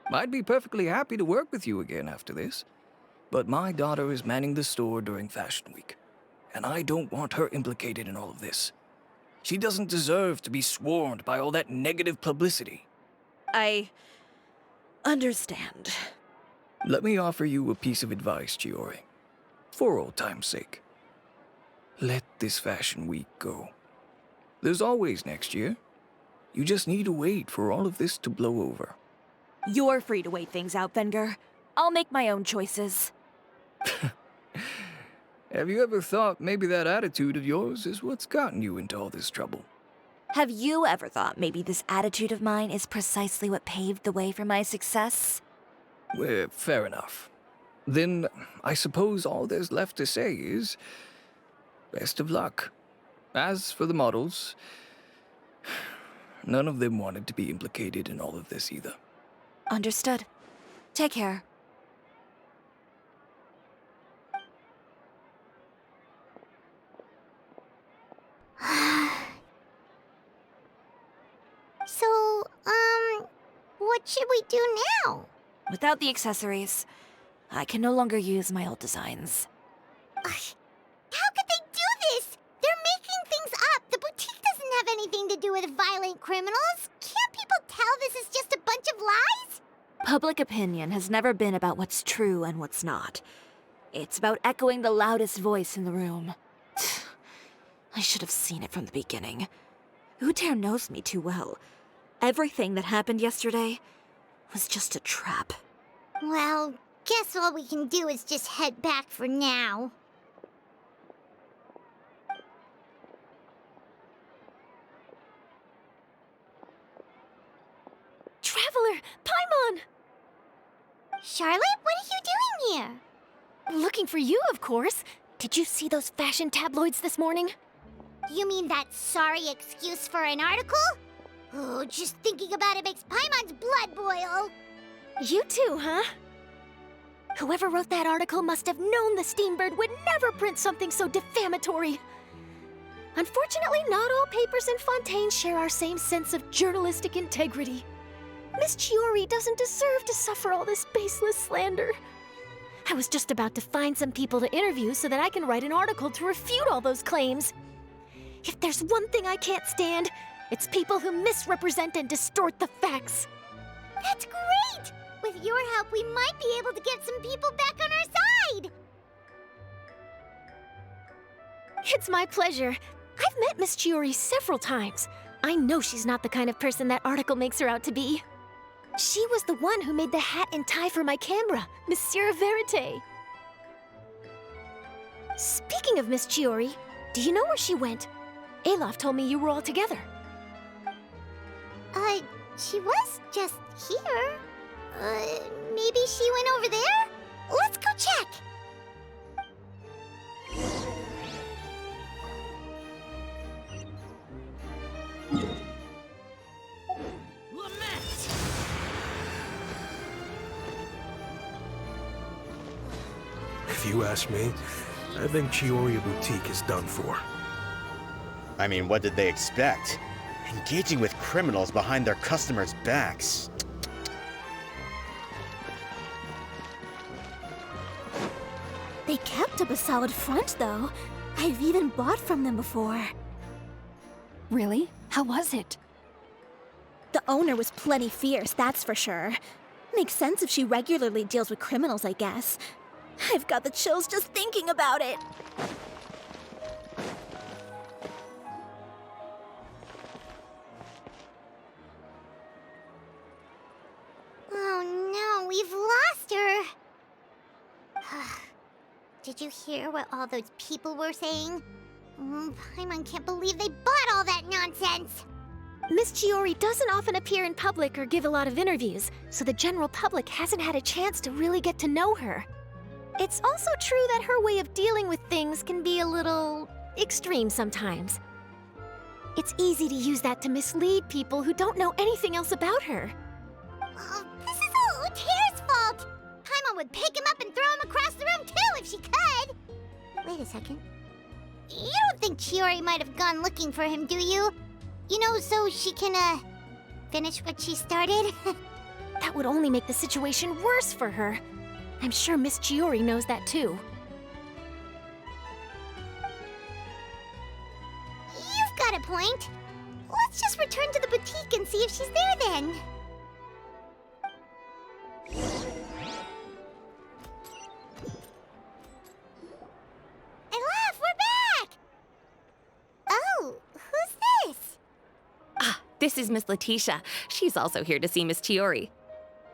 Speaker 10: I'd be perfectly happy to work with you again after this, but my daughter is manning the store during Fashion Week, and I don't want her implicated in all of this. She doesn't deserve to be swarmed by all that negative publicity.
Speaker 5: I understand.
Speaker 10: Let me offer you a piece of advice, Chiori. For old time's sake. Let this Fashion Week go. There's always next year. You just need to wait for all of this to blow over.
Speaker 4: You're free to wait things out, Venger. I'll make my own choices.
Speaker 10: Have you ever thought maybe that attitude of yours is what's gotten you into all this trouble?
Speaker 4: Have you ever thought maybe this attitude of mine is precisely what paved the way for my success?
Speaker 10: Well, fair enough. Then I suppose all there's left to say is, best of luck. As for the models, none of them wanted to be implicated in all of this either.
Speaker 4: Understood. Take care.
Speaker 2: So, what should we do now?
Speaker 4: Without the accessories, I can no longer use my old designs.
Speaker 2: How could they do this? They're making things up. The boutique doesn't have anything to do with violent criminals. Can't people tell this is just a bunch of lies?
Speaker 4: Public opinion has never been about what's true and what's not. It's about echoing the loudest voice in the room. I should have seen it from the beginning. Uter knows me too well. Everything that happened yesterday was just a trap.
Speaker 2: Well, guess all we can do is just head back for now.
Speaker 1: Traveler! Paimon!
Speaker 2: Charlotte, what are you doing here?
Speaker 1: Looking for you, of course. Did you see those fashion tabloids this morning?
Speaker 2: You mean that sorry excuse for an article? Oh, just thinking about it makes Paimon's blood boil.
Speaker 1: You too, huh? Whoever wrote that article must have known the Steambird would never print something so defamatory. Unfortunately, not all papers in Fontaine share our same sense of journalistic integrity.
Speaker 11: Miss Chiori doesn't deserve to suffer all this baseless slander. I was just about to find some people to interview so that I can write an article to refute all those claims. If there's one thing I can't stand, it's people who misrepresent and distort the facts.
Speaker 2: That's great! With your help, we might be able to get some people back on our side!
Speaker 11: It's my pleasure. I've met Miss Chiori several times. I know she's not the kind of person that article makes her out to be. She was the one who made the hat and tie for my camera, Monsieur Verite. Speaking of Miss Chiori, do you know where she went? Alof told me you were all together.
Speaker 2: She was just here. Maybe she went over there? Let's go check!
Speaker 12: If you ask me, I think Chiori Boutique is done for.
Speaker 13: I mean, what did they expect? Engaging with criminals behind their customers' backs.
Speaker 2: They kept up a solid front, though. I've even bought from them before.
Speaker 3: Really? How was it?
Speaker 14: The owner was plenty fierce, that's for sure. Makes sense if she regularly deals with criminals, I guess. I've got the chills just thinking about it.
Speaker 2: Oh no, we've lost her. Did you hear what all those people were saying? Paimon can't believe they bought all that nonsense!
Speaker 11: Miss Chiori doesn't often appear in public or give a lot of interviews, so the general public hasn't had a chance to really get to know her. It's also true that her way of dealing with things can be a little extreme sometimes. It's easy to use that to mislead people who don't know anything else about her.
Speaker 2: This is all Uter's fault! Paimon would pick him up and throw him across the room too if she could! Wait a second. You don't think Chiori might have gone looking for him, do you? You know, so she can, finish what she started?
Speaker 11: That would only make the situation worse for her. I'm sure Miss Chiori knows that too.
Speaker 2: You've got a point. Let's just return to the boutique and see if she's there then. Alof, we're back! Oh, who's this?
Speaker 15: This is Miss Letitia. She's also here to see Miss Chiori.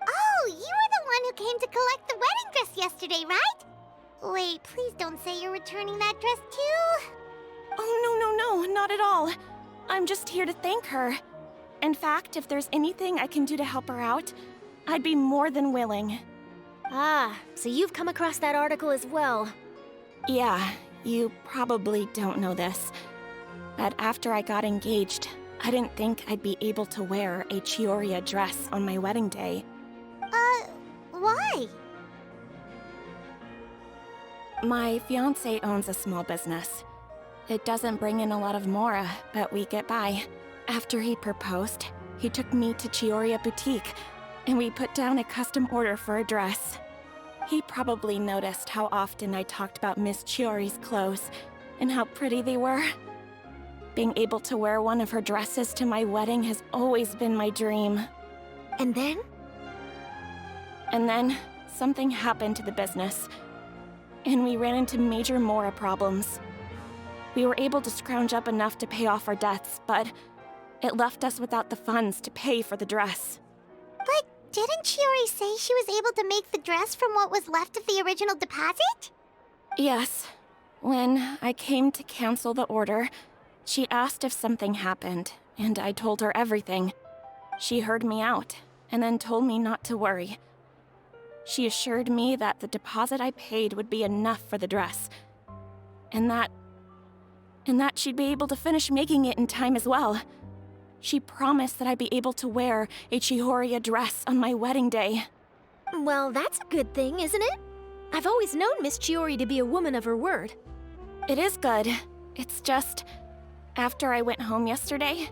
Speaker 2: Oh, you were the one who came to collect the wedding dress yesterday, right? Wait, please don't say you're returning that dress too.
Speaker 3: Oh, no, not at all. I'm just here to thank her. In fact, if there's anything I can do to help her out, I'd be more than willing.
Speaker 11: Ah, so you've come across that article as well.
Speaker 3: Yeah, you probably don't know this, but after I got engaged, I didn't think I'd be able to wear a Chiori dress on my wedding day.
Speaker 2: Why?
Speaker 3: My fiancé owns a small business. It doesn't bring in a lot of mora, but we get by. After he proposed, he took me to Chiori Boutique, and we put down a custom order for a dress. He probably noticed how often I talked about Miss Chiori's clothes, and how pretty they were. Being able to wear one of her dresses to my wedding has always been my dream.
Speaker 11: And then?
Speaker 3: And then, something happened to the business, and we ran into major mora problems. We were able to scrounge up enough to pay off our debts, but it left us without the funds to pay for the dress.
Speaker 2: But didn't Chiori say she was able to make the dress from what was left of the original deposit?
Speaker 3: Yes. When I came to cancel the order, she asked if something happened, and I told her everything. She heard me out, and then told me not to worry. She assured me that the deposit I paid would be enough for the dress, and that she'd be able to finish making it in time as well. She promised that I'd be able to wear a Chiori dress on my wedding day.
Speaker 11: Well, that's a good thing, isn't it? I've always known Miss Chiori to be a woman of her word.
Speaker 3: It is good. It's just, after I went home yesterday,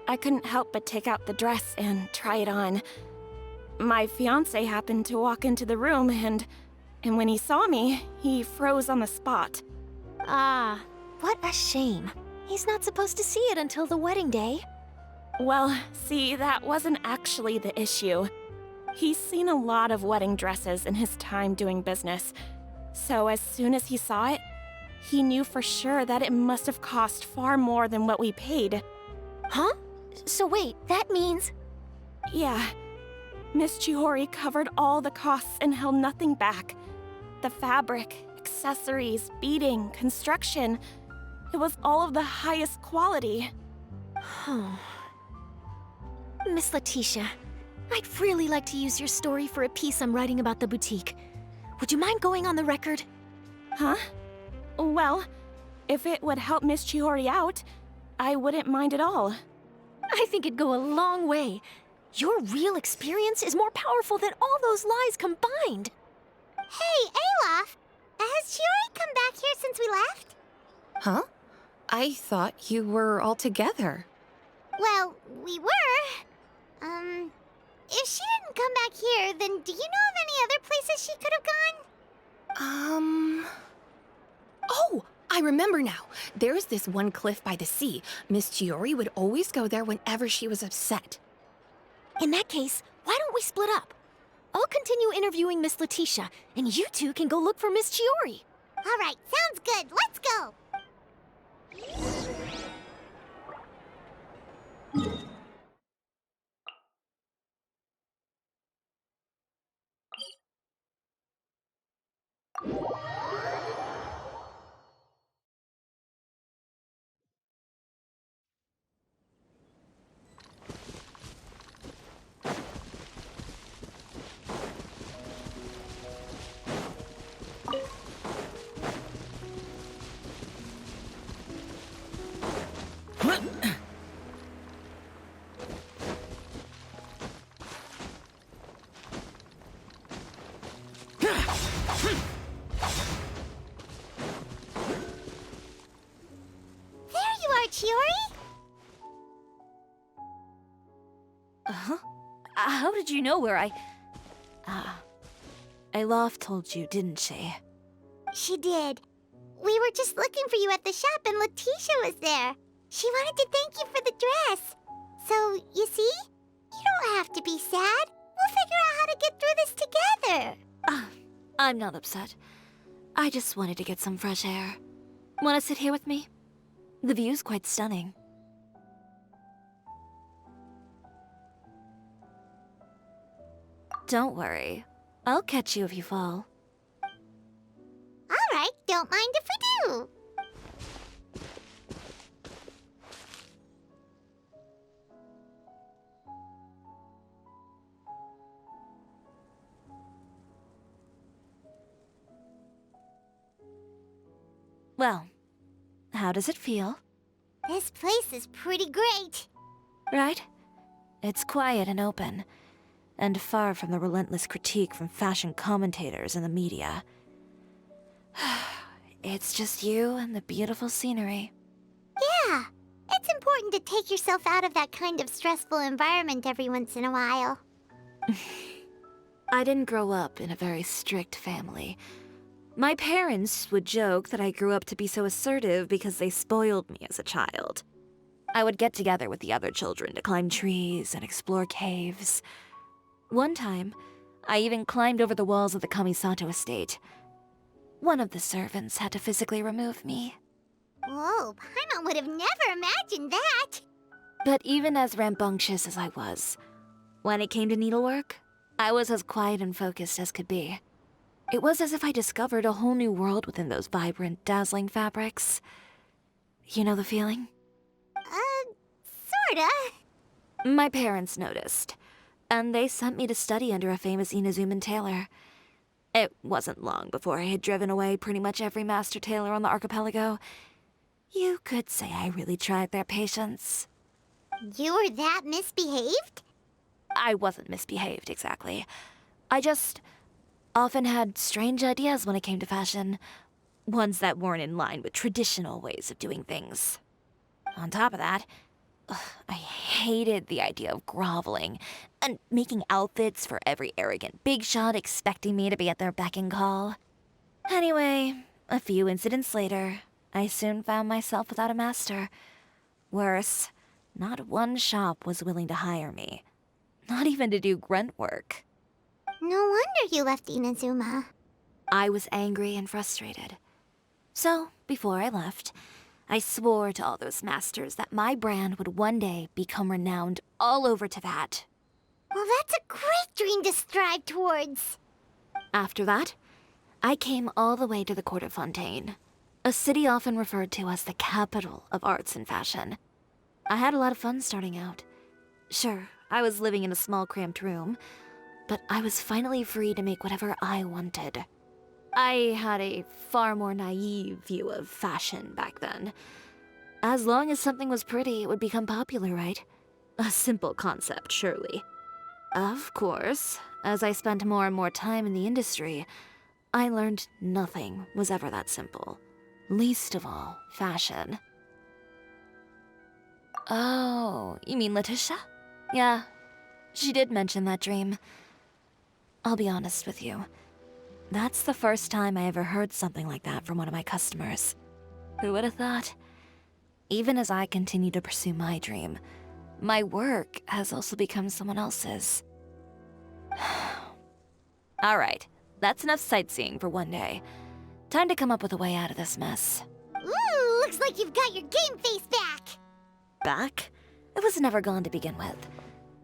Speaker 3: I couldn't help but take out the dress and try it on. My fiancé happened to walk into the room and when he saw me, he froze on the spot.
Speaker 11: Ah, what a shame. He's not supposed to see it until the wedding day.
Speaker 3: Well, see, that wasn't actually the issue. He's seen a lot of wedding dresses in his time doing business. So as soon as he saw it, he knew for sure that it must have cost far more than what we paid.
Speaker 11: Huh? So wait, that means...
Speaker 3: Yeah. Miss Chiori covered all the costs and held nothing back. The fabric, accessories, beading, construction. It was all of the highest quality.
Speaker 11: Miss Letitia, I'd really like to use your story for a piece I'm writing about the boutique. Would you mind going on the record?
Speaker 3: Huh? Well, if it would help Miss Chiori out, I wouldn't mind at all.
Speaker 11: I think it'd go a long way. Your real experience is more powerful than all those lies combined.
Speaker 2: Hey, Olaf! Has Chiori come back here since we left?
Speaker 15: Huh? I thought you were all together.
Speaker 2: Well, we were. If she didn't come back here, then do you know of any other places she could have gone?
Speaker 15: Oh, I remember now. There's this one cliff by the sea. Miss Chiori would always go there whenever she was upset.
Speaker 11: In that case, why don't we split up? I'll continue interviewing Miss Letitia, and you two can go look for Miss Chiori.
Speaker 2: All right, sounds good. Let's go. Chiori?
Speaker 4: Uh-huh. How did you know where I... Alof told you, didn't she?
Speaker 2: She did. We were just looking for you at the shop and Letitia was there. She wanted to thank you for the dress. So, you see? You don't have to be sad. We'll figure out how to get through this together.
Speaker 4: I'm not upset. I just wanted to get some fresh air. Want to sit here with me? The view's quite stunning. Don't worry. I'll catch you if you fall.
Speaker 2: All right, don't mind if we do.
Speaker 4: Well, how does it feel?
Speaker 2: This place is pretty great.
Speaker 4: Right? It's quiet and open, and far from the relentless critique from fashion commentators and the media. It's just you and the beautiful scenery.
Speaker 2: Yeah, it's important to take yourself out of that kind of stressful environment every once in a while.
Speaker 4: I didn't grow up in a very strict family. My parents would joke that I grew up to be so assertive because they spoiled me as a child. I would get together with the other children to climb trees and explore caves. One time, I even climbed over the walls of the Kamisato estate. One of the servants had to physically remove me.
Speaker 2: Whoa, Paimon would have never imagined that.
Speaker 4: But even as rambunctious as I was, when it came to needlework, I was as quiet and focused as could be. It was as if I discovered a whole new world within those vibrant, dazzling fabrics. You know the feeling?
Speaker 2: Sorta.
Speaker 4: My parents noticed, and they sent me to study under a famous Inazuman tailor. It wasn't long before I had driven away pretty much every master tailor on the archipelago. You could say I really tried their patience.
Speaker 2: You were that misbehaved?
Speaker 4: I wasn't misbehaved, exactly. I just often had strange ideas when it came to fashion. Ones that weren't in line with traditional ways of doing things. On top of that, I hated the idea of groveling and making outfits for every arrogant big shot expecting me to be at their beck and call. Anyway, a few incidents later, I soon found myself without a master. Worse, not one shop was willing to hire me. Not even to do grunt work.
Speaker 2: No wonder you left Inazuma.
Speaker 4: I was angry and frustrated. So, before I left, I swore to all those masters that my brand would one day become renowned all over Teyvat.
Speaker 2: Well, that's a great dream to strive towards.
Speaker 4: After that, I came all the way to the court of Fontaine, a city often referred to as the capital of arts and fashion. I had a lot of fun starting out. Sure, I was living in a small cramped room, but I was finally free to make whatever I wanted. I had a far more naive view of fashion back then. As long as something was pretty, it would become popular, right? A simple concept, surely. Of course, as I spent more and more time in the industry, I learned nothing was ever that simple. Least of all, fashion. Oh, you mean Letitia? Yeah, she did mention that dream. I'll be honest with you. That's the first time I ever heard something like that from one of my customers. Who would have thought? Even as I continue to pursue my dream, my work has also become someone else's. Alright, that's enough sightseeing for one day. Time to come up with a way out of this mess.
Speaker 2: Ooh, looks like you've got your game face back.
Speaker 4: Back? It was never gone to begin with.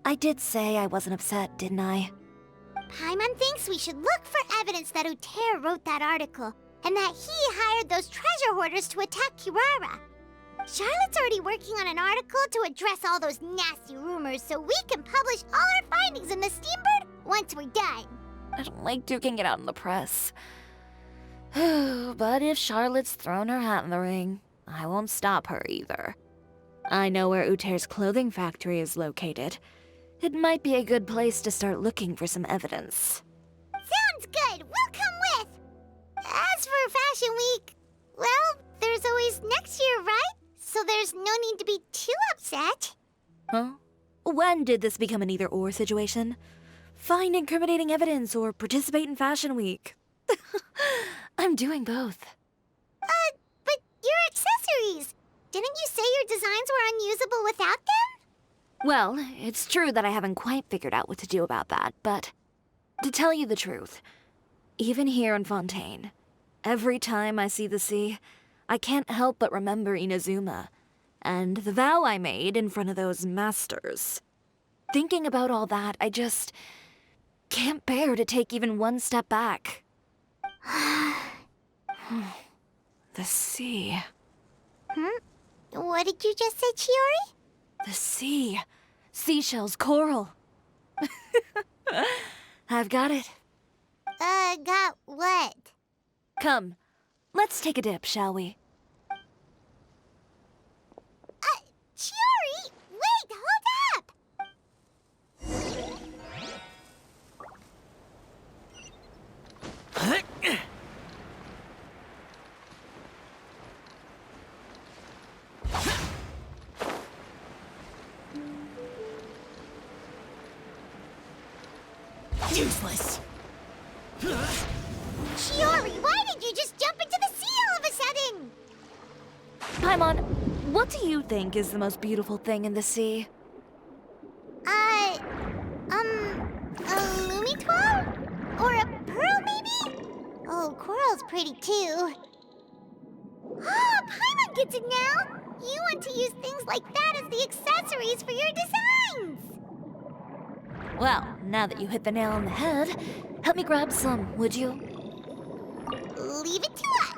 Speaker 4: I did say I wasn't upset, didn't I?
Speaker 2: Paimon thinks we should look for evidence that Uter wrote that article, and that he hired those treasure hoarders to attack Kirara. Charlotte's already working on an article to address all those nasty rumors so we can publish all our findings in the Steambird once we're done.
Speaker 4: I don't like duking it out in the press. But if Charlotte's thrown her hat in the ring, I won't stop her either. I know where Uter's clothing factory is located. It might be a good place to start looking for some evidence.
Speaker 2: Sounds good. We'll come with. As for Fashion Week, well, there's always next year, right? So there's no need to be too upset.
Speaker 4: Huh? When did this become an either-or situation? Find incriminating evidence or participate in Fashion Week. I'm doing both.
Speaker 2: But your accessories! Didn't you say your designs were unusable without them?
Speaker 4: Well, it's true that I haven't quite figured out what to do about that, but to tell you the truth, even here in Fontaine, every time I see the sea, I can't help but remember Inazuma, and the vow I made in front of those masters. Thinking about all that, I just can't bear to take even one step back. The sea.
Speaker 2: What did you just say, Chiori?
Speaker 4: The sea. Seashells, coral. I've got it.
Speaker 2: Got what?
Speaker 4: Come, let's take a dip, shall we?
Speaker 2: Chiori! Wait, hold up!
Speaker 7: Useless.
Speaker 2: Chiori, why did you just jump into the sea all of a sudden?
Speaker 4: Paimon, what do you think is the most beautiful thing in the sea?
Speaker 2: A Lumitoir? Or a pearl, maybe? Oh, coral's pretty too. Ah, Paimon gets it now! You want to use things like that as the accessories for your designs!
Speaker 4: Well, now that you hit the nail on the head, help me grab some, would you?
Speaker 2: Leave it to us!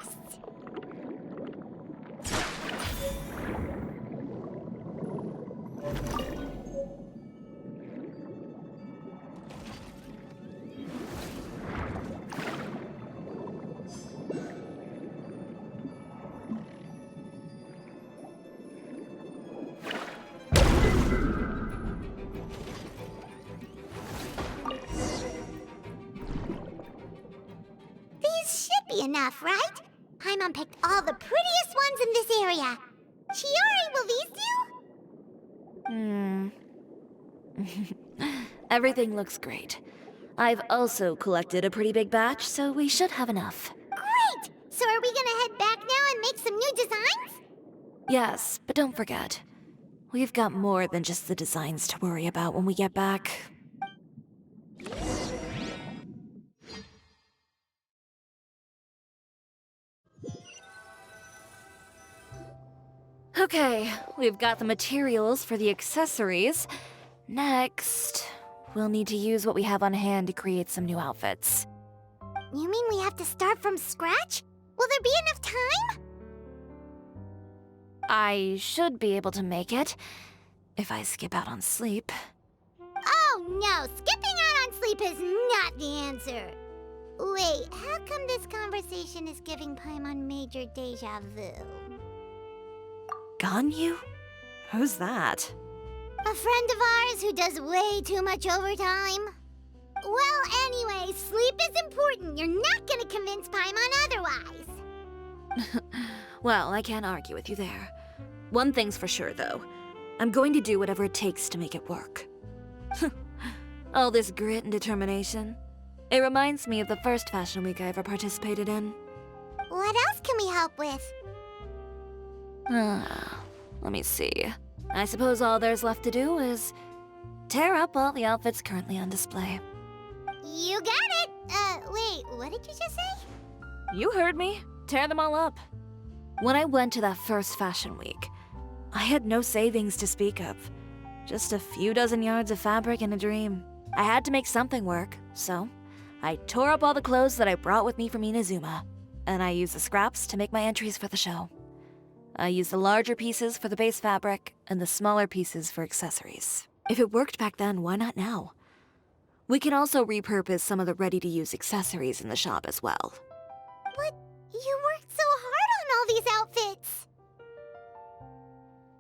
Speaker 2: Enough, right? Paimon picked all the prettiest ones in this area. Chiori, will these do?
Speaker 4: Everything looks great. I've also collected a pretty big batch, so we should have enough.
Speaker 2: Great! So are we gonna head back now and make some new designs?
Speaker 4: Yes, but don't forget, we've got more than just the designs to worry about when we get back. Okay, we've got the materials for the accessories. Next, we'll need to use what we have on hand to create some new outfits.
Speaker 2: You mean we have to start from scratch? Will there be enough time?
Speaker 4: I should be able to make it, if I skip out on sleep.
Speaker 2: Oh no, skipping out on sleep is not the answer. Wait, how come this conversation is giving Paimon major deja vu?
Speaker 4: Ganyu? Who's that?
Speaker 2: A friend of ours who does way too much overtime. Well, anyway, sleep is important. You're not gonna convince Paimon otherwise.
Speaker 4: Well, I can't argue with you there. One thing's for sure, though. I'm going to do whatever it takes to make it work. All this grit and determination. It reminds me of the first fashion week I ever participated in.
Speaker 2: What else can we help with?
Speaker 4: Let me see. I suppose all there's left to do is tear up all the outfits currently on display.
Speaker 2: You got it! Wait, what did you just say?
Speaker 4: You heard me. Tear them all up. When I went to that first fashion week, I had no savings to speak of. Just a few dozen yards of fabric and a dream. I had to make something work, so I tore up all the clothes that I brought with me from Inazuma, and I used the scraps to make my entries for the show. I used the larger pieces for the base fabric and the smaller pieces for accessories. If it worked back then, why not now? We can also repurpose some of the ready-to-use accessories in the shop as well.
Speaker 2: But you worked so hard on all these outfits!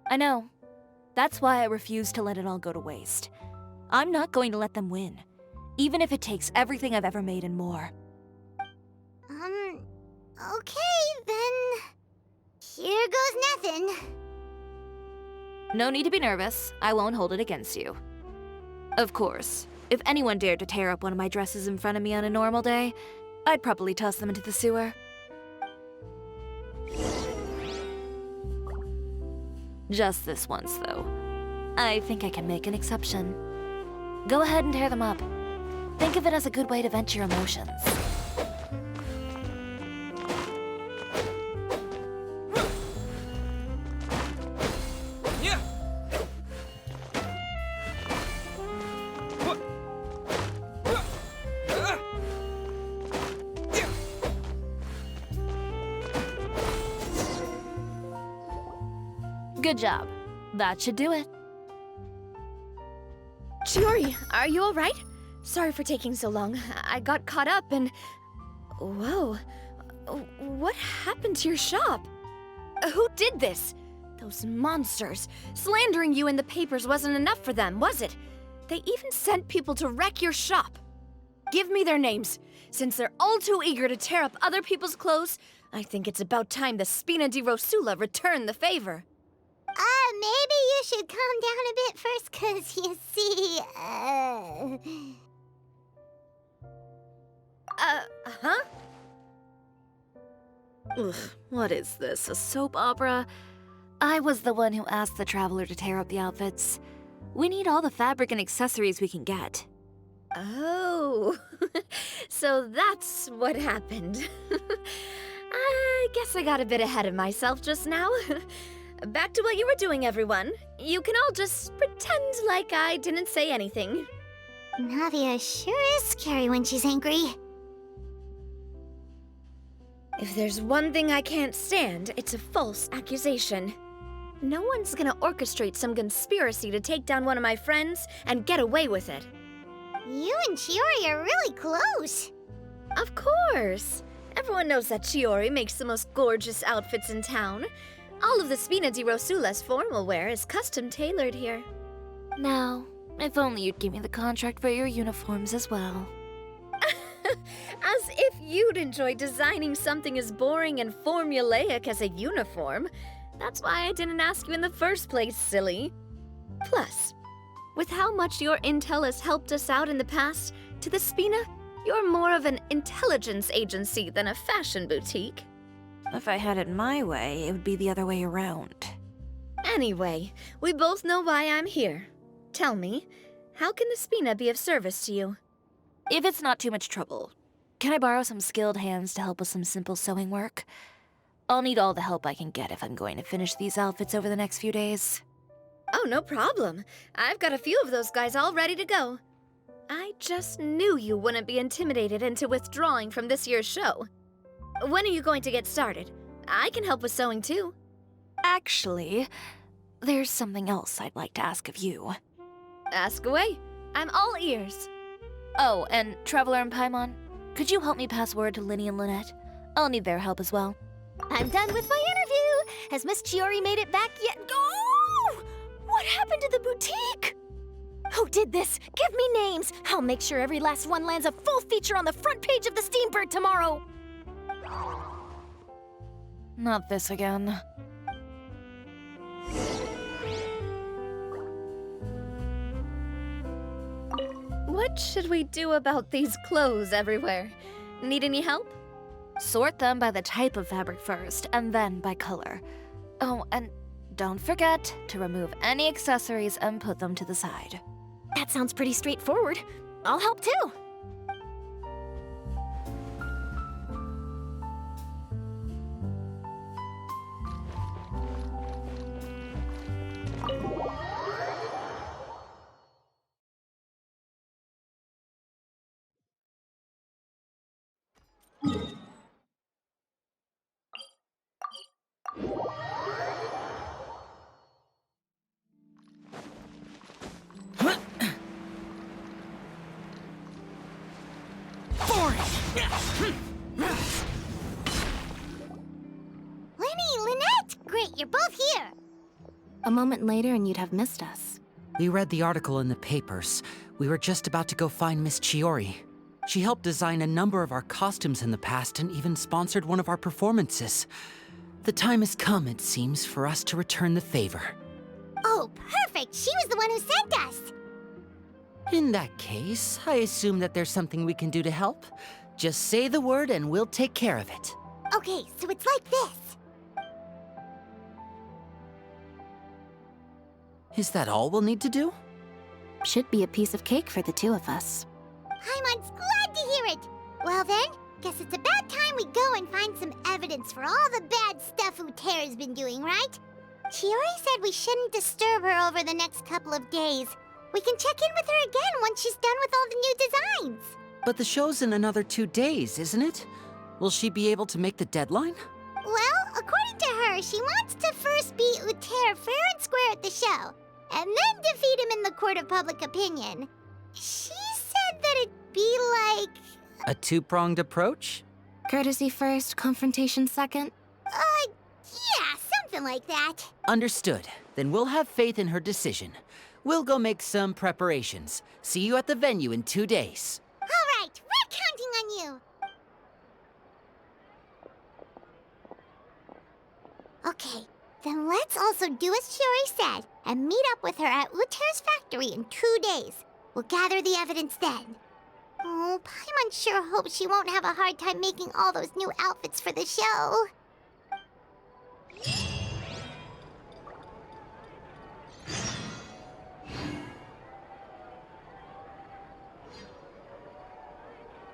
Speaker 4: I know. That's why I refuse to let it all go to waste. I'm not going to let them win, even if it takes everything I've ever made and more.
Speaker 2: Okay, then... Here goes nothing.
Speaker 4: No need to be nervous. I won't hold it against you. Of course, if anyone dared to tear up one of my dresses in front of me on a normal day, I'd probably toss them into the sewer. Just this once, though. I think I can make an exception. Go ahead and tear them up. Think of it as a good way to vent your emotions. Good job. That should do it.
Speaker 11: Chiori, are you alright? Sorry for taking so long. I got caught up and... Whoa. What happened to your shop? Who did this? Those monsters. Slandering you in the papers wasn't enough for them, was it? They even sent people to wreck your shop. Give me their names. Since they're all too eager to tear up other people's clothes, I think it's about time the Spina di Rosula return the favor.
Speaker 2: Maybe you should calm down a bit first, 'cause you see,
Speaker 4: Huh? Ugh, what is this, a soap opera? I was the one who asked the traveler to tear up the outfits. We need all the fabric and accessories we can get.
Speaker 11: Oh, so that's what happened. I guess I got a bit ahead of myself just now. Back to what you were doing, everyone. You can all just pretend like I didn't say anything.
Speaker 2: Navia sure is scary when she's angry.
Speaker 11: If there's one thing I can't stand, it's a false accusation. No one's gonna orchestrate some conspiracy to take down one of my friends and get away with it.
Speaker 2: You and Chiori are really close.
Speaker 11: Of course. Everyone knows that Chiori makes the most gorgeous outfits in town. All of the Spina di Rosula's formal wear is custom tailored here.
Speaker 4: Now, if only you'd give me the contract for your uniforms as well.
Speaker 11: As if you'd enjoy designing something as boring and formulaic as a uniform. That's why I didn't ask you in the first place, silly. Plus,
Speaker 16: With how much your intel has helped us out in the past, to the Spina, you're more of an intelligence agency than a fashion boutique.
Speaker 4: If I had it my way, it would be the other way around.
Speaker 16: Anyway, we both know why I'm here. Tell me, how can the Spina be of service to you?
Speaker 4: If it's not too much trouble, can I borrow some skilled hands to help with some simple sewing work? I'll need all the help I can get if I'm going to finish these outfits over the next few days.
Speaker 16: Oh, no problem. I've got a few of those guys all ready to go. I just knew you wouldn't be intimidated into withdrawing from this year's show. When are you going to get started? I can help with sewing too.
Speaker 4: Actually, there's something else I'd like to ask of you.
Speaker 16: Ask away. I'm all ears.
Speaker 4: Oh, and Traveler and Paimon, could you help me pass word to Linny and Lynette? I'll need their help as well.
Speaker 11: I'm done with my interview. Has Miss Chiori made it back yet? Oh! What happened to the boutique? Who did this? Give me names. I'll make sure every last one lands a full feature on the front page of the Steambird tomorrow.
Speaker 4: Not this again.
Speaker 16: What should we do about these clothes everywhere? Need any help?
Speaker 4: Sort them by the type of fabric first, and then by color. Oh, and don't forget to remove any accessories and put them to the side.
Speaker 11: That sounds pretty straightforward. I'll help too.
Speaker 2: Lynette! Great, you're both here!
Speaker 17: A moment later and you'd have missed us.
Speaker 18: We read the article in the papers. We were just about to go find Miss Chiori. She helped design a number of our costumes in the past and even sponsored one of our performances. The time has come, it seems, for us to return the favor.
Speaker 2: Oh, perfect! She was the one who sent us!
Speaker 18: In that case, I assume that there's something we can do to help. Just say the word and we'll take care of it.
Speaker 2: Okay, so it's like this.
Speaker 18: Is that all we'll need to do?
Speaker 17: Should be a piece of cake for the two of us.
Speaker 2: Paimon's glad to hear it! Well then, guess it's about time we go and find some evidence for all the bad stuff Uter's been doing, right? Chiori said we shouldn't disturb her over the next couple of days. We can check in with her again once she's done with all the new designs.
Speaker 18: But the show's in another 2 days, isn't it? Will she be able to make the deadline?
Speaker 2: Well, according to her, she wants to first beat Uter fair and square at the show, and then defeat him in the court of public opinion. She said that it'd be like...
Speaker 18: A two-pronged approach?
Speaker 17: Courtesy first, confrontation second?
Speaker 2: Yeah, something like that.
Speaker 18: Understood. Then we'll have faith in her decision. We'll go make some preparations. See you at the venue in 2 days.
Speaker 2: All right, we're counting on you. Okay, then let's also do as Chiori said and meet up with her at Uter's factory in 2 days. We'll gather the evidence then. Oh, Paimon sure hopes she won't have a hard time making all those new outfits for the show.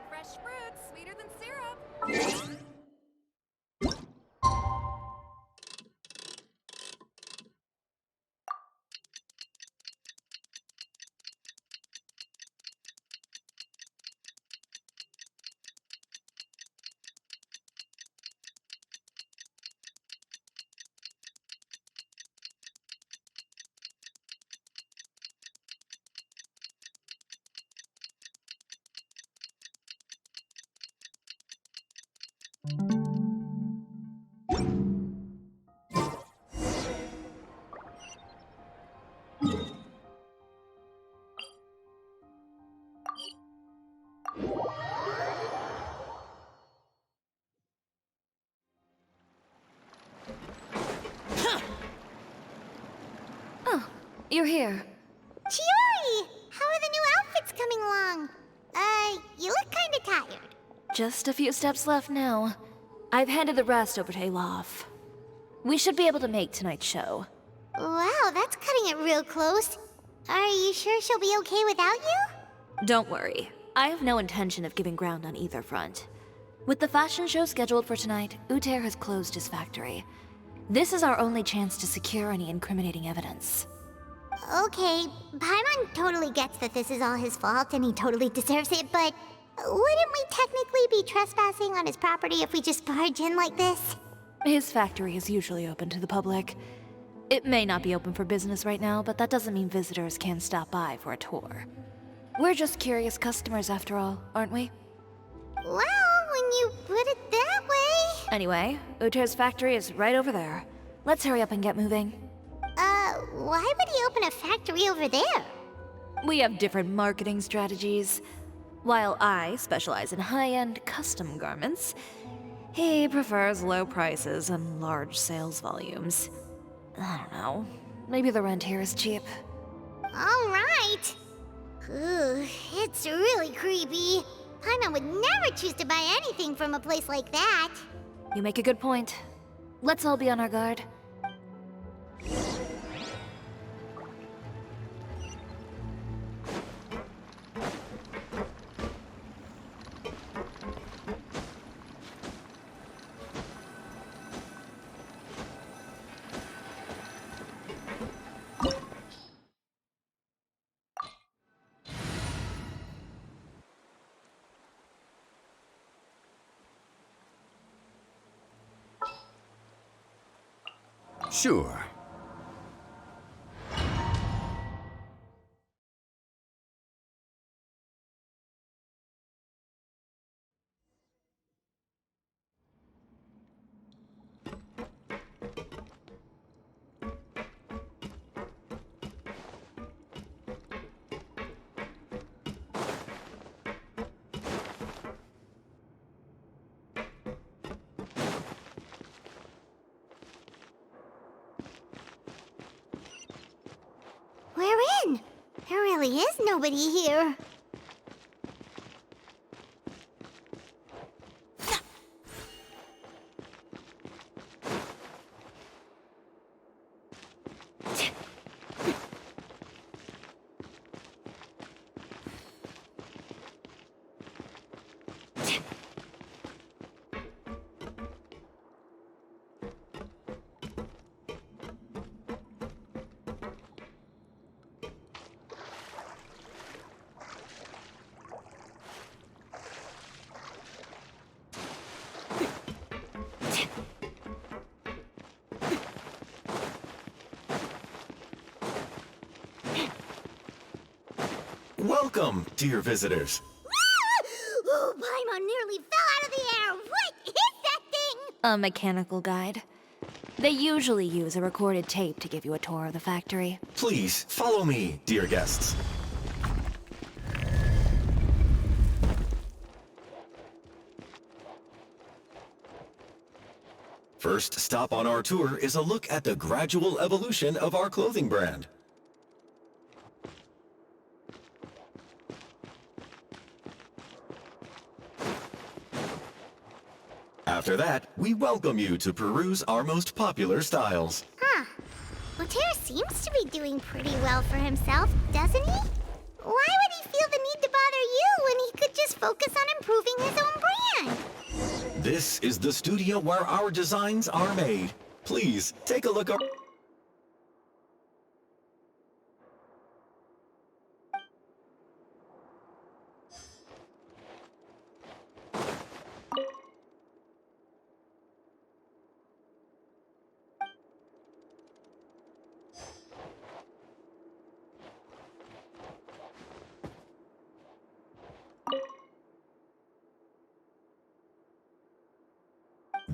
Speaker 3: Fresh fruit, sweeter than syrup.
Speaker 4: Oh, you're here.
Speaker 2: Chiori!
Speaker 4: Just a few steps left now. I've handed the rest over to Olaf. We should be able to make tonight's show.
Speaker 2: Wow, that's cutting it real close. Are you sure she'll be okay without you?
Speaker 4: Don't worry. I have no intention of giving ground on either front. With the fashion show scheduled for tonight, Uter has closed his factory. This is our only chance to secure any incriminating evidence.
Speaker 2: Okay, Paimon totally gets that this is all his fault and he totally deserves it, but wouldn't we technically be trespassing on his property if we just barge in like this?
Speaker 4: His factory is usually open to the public. It may not be open for business right now, but that doesn't mean visitors can't stop by for a tour. We're just curious customers after all, aren't we?
Speaker 2: Well, when you put it that way...
Speaker 4: Anyway, Uter's factory is right over there. Let's hurry up and get moving.
Speaker 2: Why would he open a factory over there?
Speaker 4: We have different marketing strategies. While I specialize in high-end custom garments, he prefers low prices and large sales volumes. I don't know. Maybe the rent here is cheap.
Speaker 2: Alright. It's really creepy. Paimon would never choose to buy anything from a place like that.
Speaker 4: You make a good point. Let's all be on our guard.
Speaker 19: Sure.
Speaker 2: We're in. There really is nobody here.
Speaker 20: Welcome, dear visitors.
Speaker 2: Oh, Paimon nearly fell out of the air. What is that thing?
Speaker 4: A mechanical guide. They usually use a recorded tape to give you a tour of the factory.
Speaker 20: Please, follow me, dear guests. First stop on our tour is a look at the gradual evolution of our clothing brand. After that, we welcome you to peruse our most popular styles.
Speaker 2: Huh. Oter seems to be doing pretty well for himself, doesn't he? Why would he feel the need to bother you when he could just focus on improving his own brand?
Speaker 20: This is the studio where our designs are made. Please, take a look around.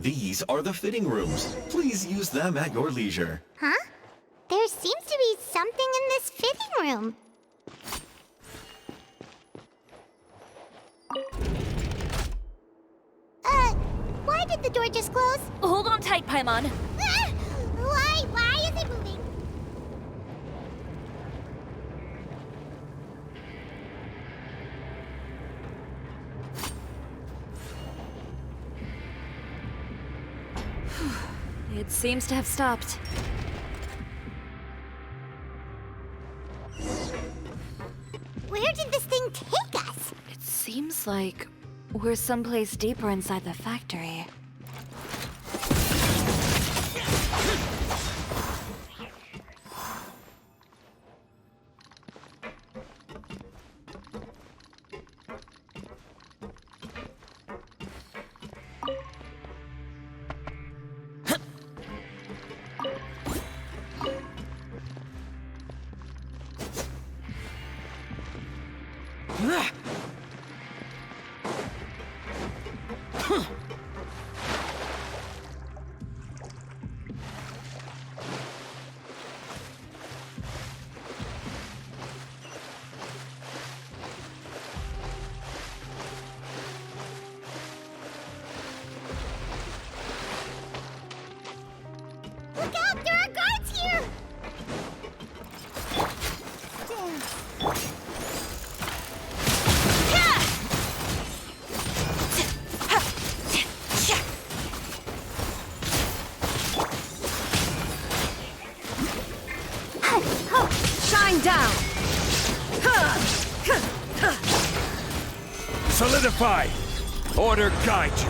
Speaker 20: These are the fitting rooms. Please use them at your leisure.
Speaker 2: Huh? There seems to be something in this fitting room. Why did the door just close?
Speaker 4: Hold on tight, Paimon.
Speaker 2: Ah! Why is it moving?
Speaker 4: It seems to have stopped.
Speaker 2: Where did this thing take us?
Speaker 4: It seems like we're someplace deeper inside the factory.
Speaker 2: Look out! There are guards here!
Speaker 6: Shine down!
Speaker 12: Solidify! Order guide you!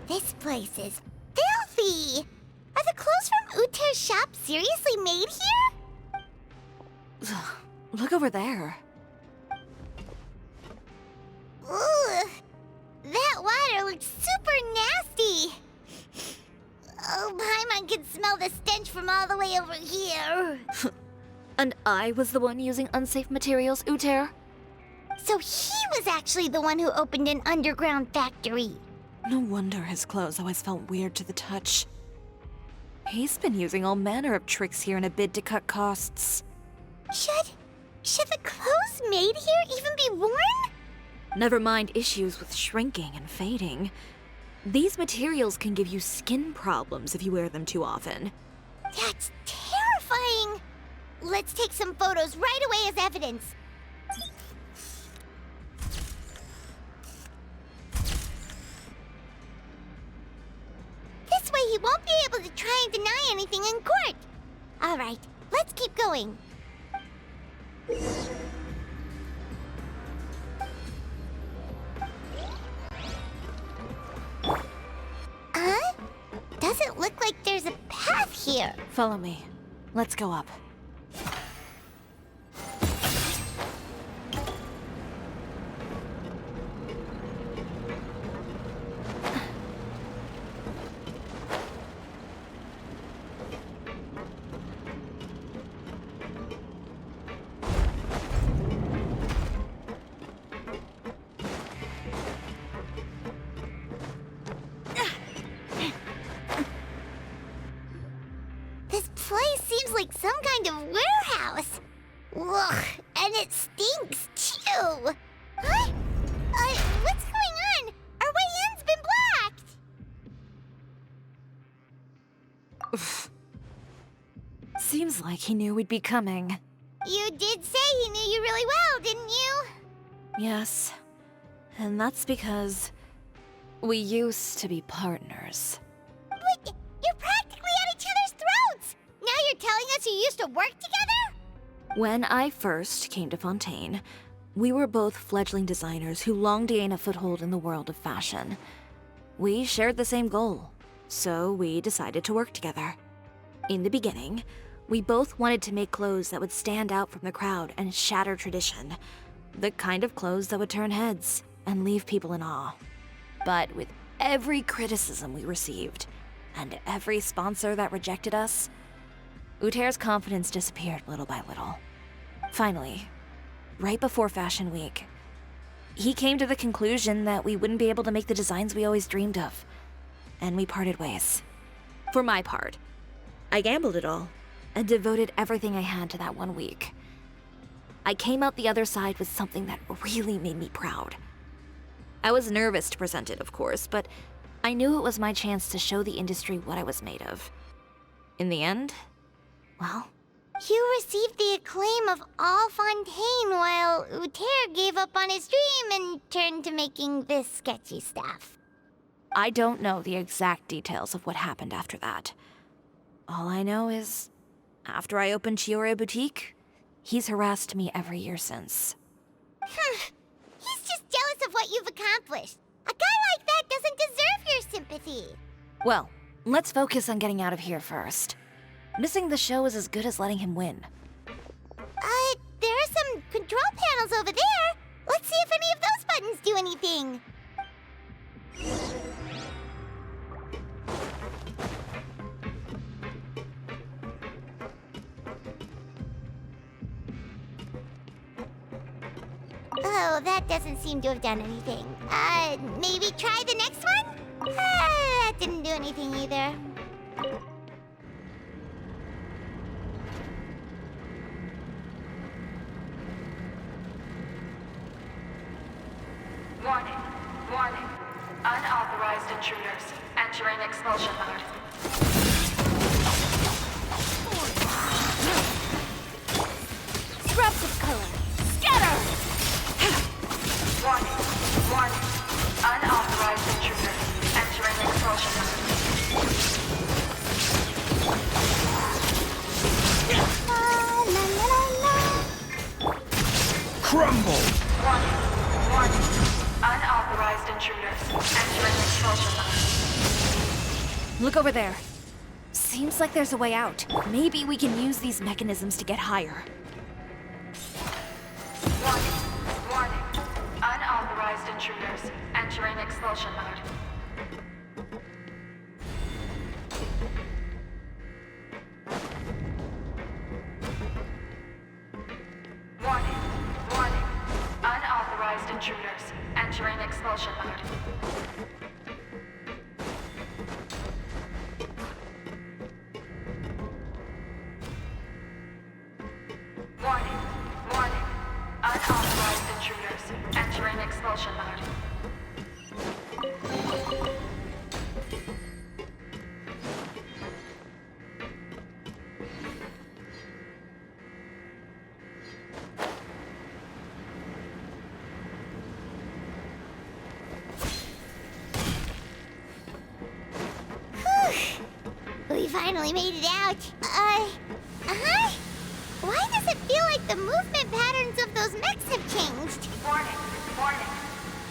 Speaker 2: This place is filthy! Are the clothes from Uter's shop seriously made here?
Speaker 4: Look over there.
Speaker 2: Ooh, that water looks super nasty! Oh, Paimon can smell the stench from all the way over here.
Speaker 4: And I was the one using unsafe materials, Uter?
Speaker 2: So he was actually the one who opened an underground factory.
Speaker 4: No wonder his clothes always felt weird to the touch. He's been using all manner of tricks here in a bid to cut costs.
Speaker 2: Should the clothes made here even be worn?
Speaker 4: Never mind issues with shrinking and fading. These materials can give you skin problems if you wear them too often.
Speaker 2: That's terrifying! Let's take some photos right away as evidence. This way he won't be able to try and deny anything in court. All right, let's keep going. Doesn't look like there's a path here.
Speaker 4: Follow me. Let's go up.
Speaker 2: This place seems like some kind of warehouse. Ugh, and it stinks too. Huh? What's going on? Our way in's been blocked.
Speaker 4: Seems like he knew we'd be coming.
Speaker 2: You did say he knew you really well, didn't you?
Speaker 4: Yes. And that's because we used to be partners.
Speaker 2: But you're practically at each other's throats. Now you're telling us you used to work together?
Speaker 4: When I first came to Fontaine, we were both fledgling designers who longed to gain a foothold in the world of fashion. We shared the same goal, so we decided to work together. In the beginning, we both wanted to make clothes that would stand out from the crowd and shatter tradition. The kind of clothes that would turn heads and leave people in awe. But with every criticism we received, and every sponsor that rejected us, Uter's confidence disappeared little by little. Finally, right before Fashion Week, he came to the conclusion that we wouldn't be able to make the designs we always dreamed of. And we parted ways. For my part, I gambled it all and devoted everything I had to that 1 week. I came out the other side with something that really made me proud. I was nervous to present it, of course, but I knew it was my chance to show the industry what I was made of. In the end, well...
Speaker 2: You received the acclaim of all Fontaine while Uter gave up on his dream and turned to making this sketchy stuff.
Speaker 4: I don't know the exact details of what happened after that. All I know is, after I opened Cisoria Boutique, he's harassed me every year since.
Speaker 2: He's just jealous of what you've accomplished. A guy like that doesn't deserve your sympathy.
Speaker 4: Well, let's focus on getting out of here first. Missing the show is as good as letting him win.
Speaker 2: There are some control panels over there. Let's see if any of those buttons do anything. Oh, that doesn't seem to have done anything. Maybe try the next one? That didn't do anything either.
Speaker 19: Warning. Warning. Unauthorized intruders entering expulsion mode.
Speaker 2: Scraps of color. Scatter!
Speaker 19: Warning. Warning. Unauthorized intruders entering expulsion mode.
Speaker 10: Crumble!
Speaker 19: Warning. Warning. Unauthorized intruders entering expulsion mode.
Speaker 4: Look over there. Seems like there's a way out. Maybe we can use these mechanisms to get higher.
Speaker 19: Warning. Warning. Unauthorized intruders entering expulsion mode. Warning. Warning. Unauthorized intruders entering expulsion mode. Warning. Warning. Unauthorized intruders entering expulsion mode.
Speaker 2: We finally made it out. Why does it feel like the movement patterns of those mechs have changed?
Speaker 19: Warning. Warning.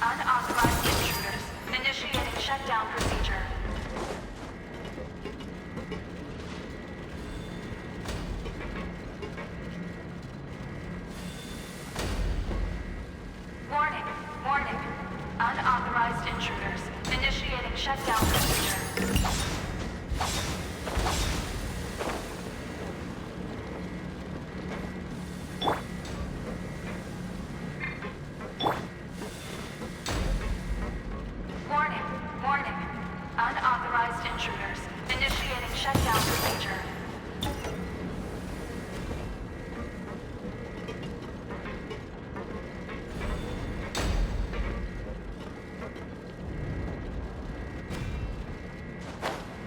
Speaker 19: Unauthorized intruders initiating shutdown procedure. Warning. Warning. Unauthorized intruders initiating shutdown procedure. Warning. Warning. Unauthorized intruders initiating shutdown procedure.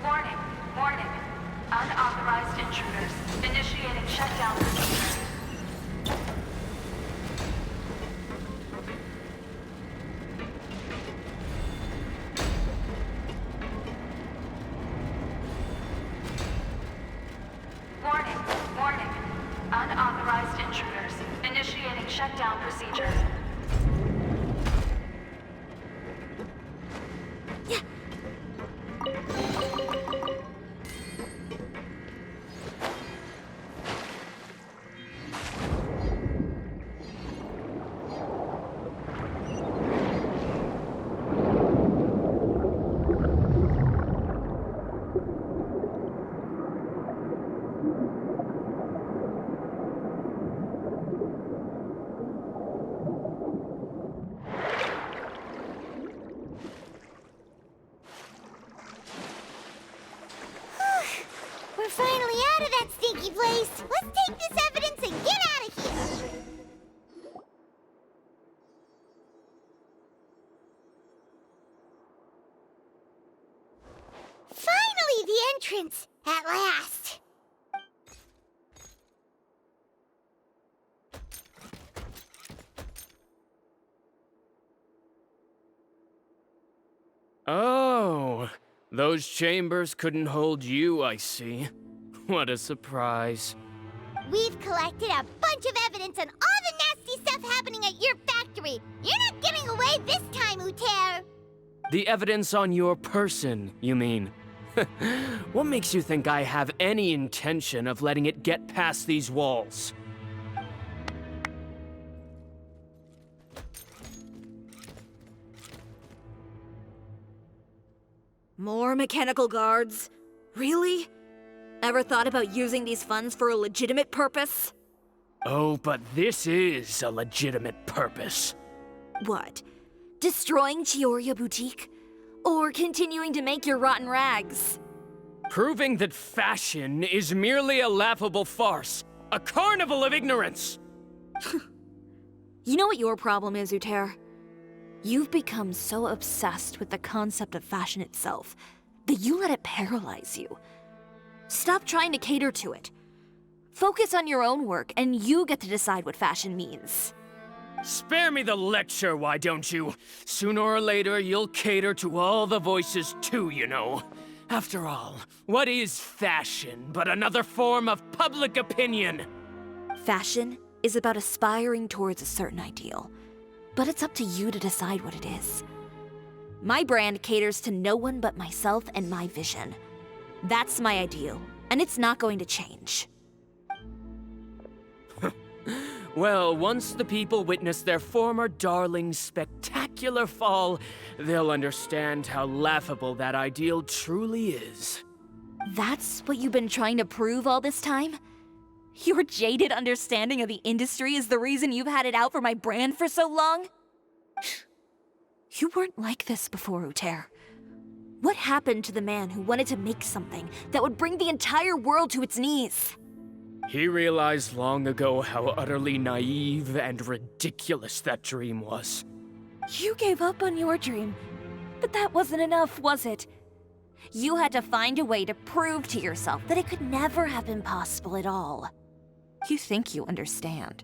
Speaker 19: Warning. Warning. Unauthorized intruders initiating shutdown procedure. Warning. Warning. Unauthorized intruders initiating shutdown procedure.
Speaker 2: out of that stinky place! Let's take this evidence and get out of here! Finally, the entrance! At last!
Speaker 7: Oh, those chambers couldn't hold you, I see. What a surprise.
Speaker 2: We've collected a bunch of evidence on all the nasty stuff happening at your factory. You're not getting away this time, Uter.
Speaker 7: The evidence on your person, you mean? What makes you think I have any intention of letting it get past these walls?
Speaker 5: More mechanical guards? Really? Ever thought about using these funds for a legitimate purpose?
Speaker 7: Oh, but this is a legitimate purpose.
Speaker 5: What? Destroying Chiori Boutique? Or continuing to make your rotten rags?
Speaker 7: Proving that fashion is merely a laughable farce. A carnival of ignorance!
Speaker 4: You know what your problem is, Uter? You've become so obsessed with the concept of fashion itself that you let it paralyze you. Stop trying to cater to it. Focus on your own work, and you get to decide what fashion means.
Speaker 7: Spare me the lecture, why don't you? Sooner or later, you'll cater to all the voices too, you know. After all, what is fashion but another form of public opinion?
Speaker 4: Fashion is about aspiring towards a certain ideal, but it's up to you to decide what it is. My brand caters to no one but myself and my vision. That's my ideal, and it's not going to change.
Speaker 7: Well, once the people witness their former darling's spectacular fall, they'll understand how laughable that ideal truly is.
Speaker 4: That's what you've been trying to prove all this time? Your jaded understanding of the industry is the reason you've had it out for my brand for so long? You weren't like this before, Uter. What happened to the man who wanted to make something that would bring the entire world to its knees?
Speaker 7: He realized long ago how utterly naive and ridiculous that dream was.
Speaker 4: You gave up on your dream, but that wasn't enough, was it? You had to find a way to prove to yourself that it could never have been possible at all. You think you understand,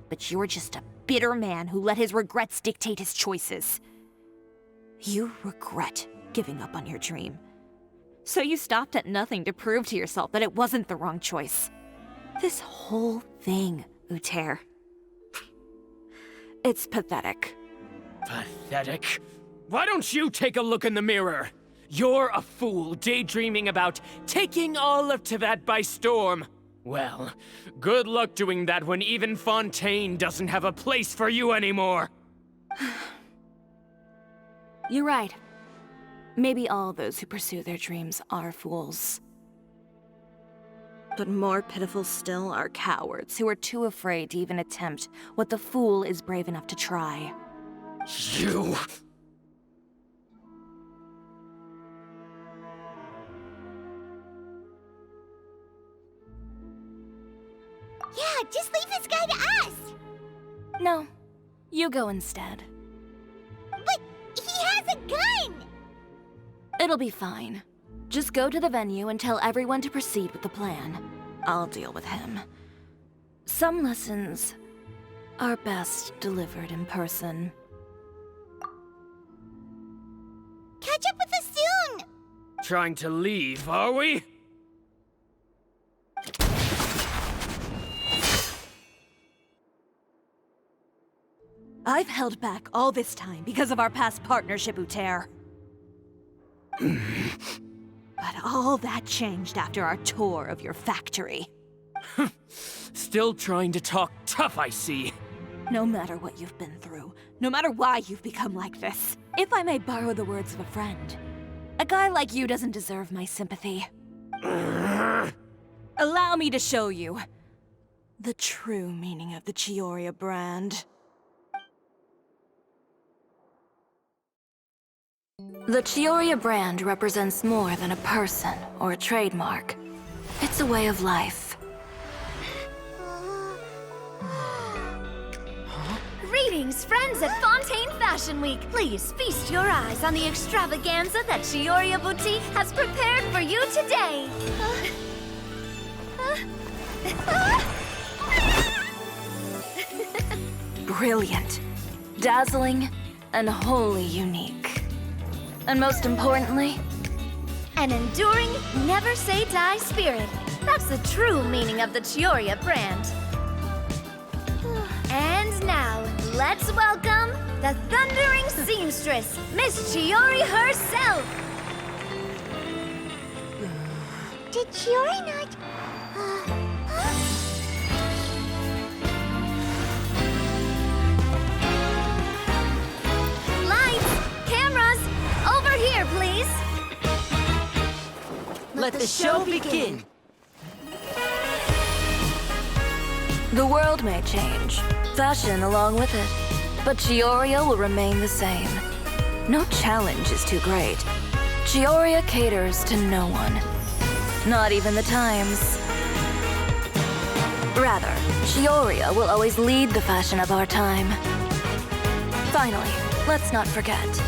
Speaker 4: but you're just a bitter man who let his regrets dictate his choices. You regret giving up on your dream. So you stopped at nothing to prove to yourself that it wasn't the wrong choice. This whole thing, Uter. It's pathetic.
Speaker 7: Pathetic? Why don't you take a look in the mirror? You're a fool daydreaming about taking all of Tibet by storm. Well, good luck doing that when even Fontaine doesn't have a place for you anymore.
Speaker 4: You're right. Maybe all those who pursue their dreams are fools. But more pitiful still are cowards who are too afraid to even attempt what the fool is brave enough to try.
Speaker 7: You...
Speaker 2: Yeah, just leave this guy to us!
Speaker 4: No, you go instead.
Speaker 2: But he has a gun!
Speaker 4: It'll be fine. Just go to the venue and tell everyone to proceed with the plan. I'll deal with him. Some lessons are best delivered in person.
Speaker 2: Catch up with us soon!
Speaker 7: Trying to leave, are we?
Speaker 4: I've held back all this time because of our past partnership, Uter. But all that changed after our tour of your factory.
Speaker 7: Still trying to talk tough, I see.
Speaker 4: No matter what you've been through, no matter why you've become like this, if I may borrow the words of a friend, a guy like you doesn't deserve my sympathy. Allow me to show you the true meaning of the Cisoria brand. The Cisoria brand represents more than a person or a trademark. It's It's a way of life.
Speaker 16: Greetings, friends at Fontaine Fashion Week. Please feast your eyes on the extravaganza that Cisoria Boutique has prepared for you today.
Speaker 4: Brilliant, dazzling, and wholly unique. And most importantly,
Speaker 16: an enduring, never-say-die spirit. That's the true meaning of the Cioria brand. And now, let's welcome the thundering seamstress, Miss Chiori herself!
Speaker 2: Did Chiori not...
Speaker 16: Lights! Cameras! Over here, please!
Speaker 18: Let the show begin!
Speaker 4: the world may change, fashion along with it, but Cioria will remain the same. No challenge is too great. Cioria caters to no one. Not even the times. Rather, Cioria will always lead the fashion of our time. Finally, let's not forget.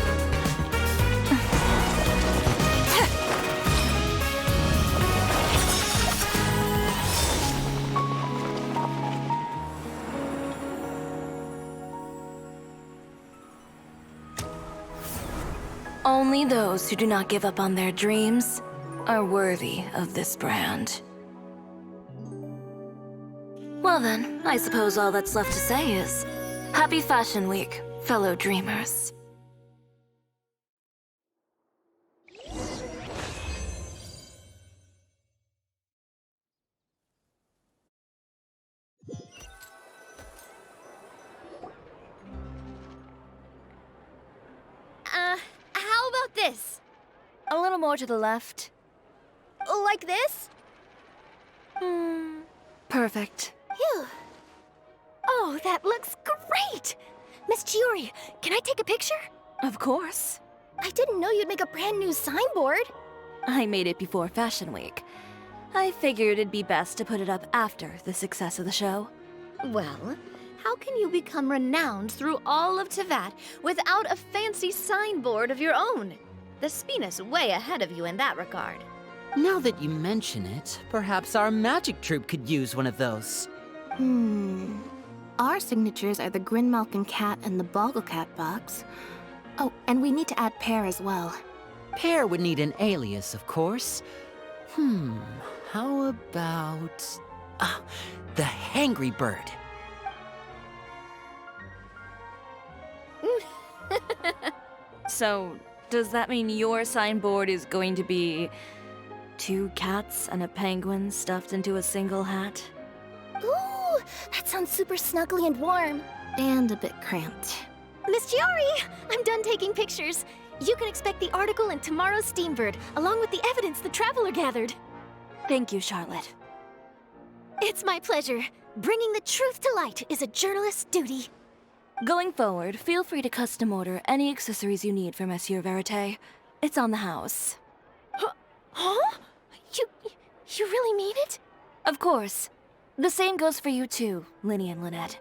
Speaker 4: Only those who do not give up on their dreams are worthy of this brand. Well then, I suppose all that's left to say is, Happy Fashion Week, fellow dreamers.
Speaker 16: How about this?
Speaker 4: A little more to the left.
Speaker 1: Like this?
Speaker 4: Perfect.
Speaker 11: Phew. Oh, that looks great! Miss Chiori, can I take a picture?
Speaker 4: Of course.
Speaker 1: I didn't know you'd make a brand new signboard.
Speaker 4: I made it before Fashion Week. I figured it'd be best to put it up after the success of the show.
Speaker 16: Well, how can you become renowned through all of Tevat without a fancy signboard of your own? The Spina's way ahead of you in that regard.
Speaker 18: Now that you mention it, perhaps our magic troupe could use one of those.
Speaker 17: Our signatures are the Grinmalkin Cat and the Bogglecat box. Oh, and we need to add Pear as well.
Speaker 18: Pear would need an alias, of course. How about... the Hangry Bird.
Speaker 4: So, does that mean your signboard is going to be 2 cats and a penguin stuffed into a single hat?
Speaker 1: Ooh, that sounds super snuggly and warm.
Speaker 17: And a bit cramped.
Speaker 11: Miss Chiori, I'm done taking pictures. You can expect the article in tomorrow's Steambird, along with the evidence the Traveler gathered.
Speaker 4: Thank you, Charlotte.
Speaker 11: It's my pleasure. Bringing the truth to light is a journalist's duty.
Speaker 4: Going forward, feel free to custom order any accessories you need for Monsieur Verite. It's on the house.
Speaker 11: Huh? You really mean it?
Speaker 4: Of course. The same goes for you too, Linny and Lynette.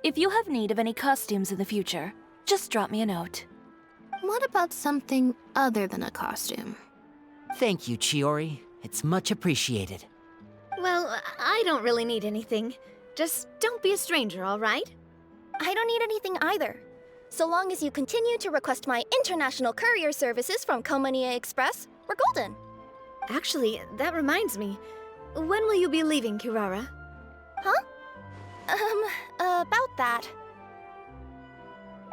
Speaker 4: If you have need of any costumes in the future, just drop me a note.
Speaker 17: What about something other than a costume?
Speaker 18: Thank you, Chiori. It's much appreciated.
Speaker 16: Well, I don't really need anything. Just don't be a stranger, all right?
Speaker 1: I don't need anything either. So long as you continue to request my international courier services from Komania Express, we're golden.
Speaker 16: Actually, that reminds me. When will you be leaving, Kirara?
Speaker 1: Huh? About that.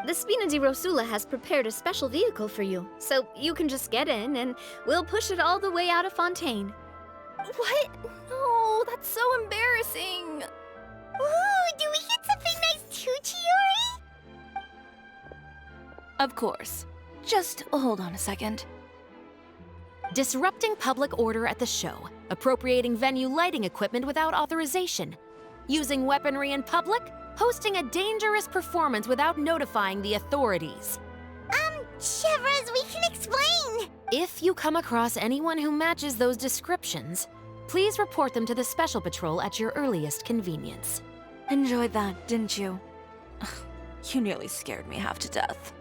Speaker 16: The Spina di Rosula has prepared a special vehicle for you, so you can just get in and we'll push it all the way out of Fontaine.
Speaker 1: What? No, that's so embarrassing.
Speaker 2: Ooh, do we get something nice too, Chiori?
Speaker 4: Of course. Just hold on a second.
Speaker 6: Disrupting public order at the show, appropriating venue lighting equipment without authorization, using weaponry in public, hosting a dangerous performance without notifying the authorities.
Speaker 2: Shivers, we can explain!
Speaker 6: If you come across anyone who matches those descriptions, Please report them to the Special Patrol at your earliest convenience.
Speaker 4: Enjoyed that, didn't you? You nearly scared me half to death.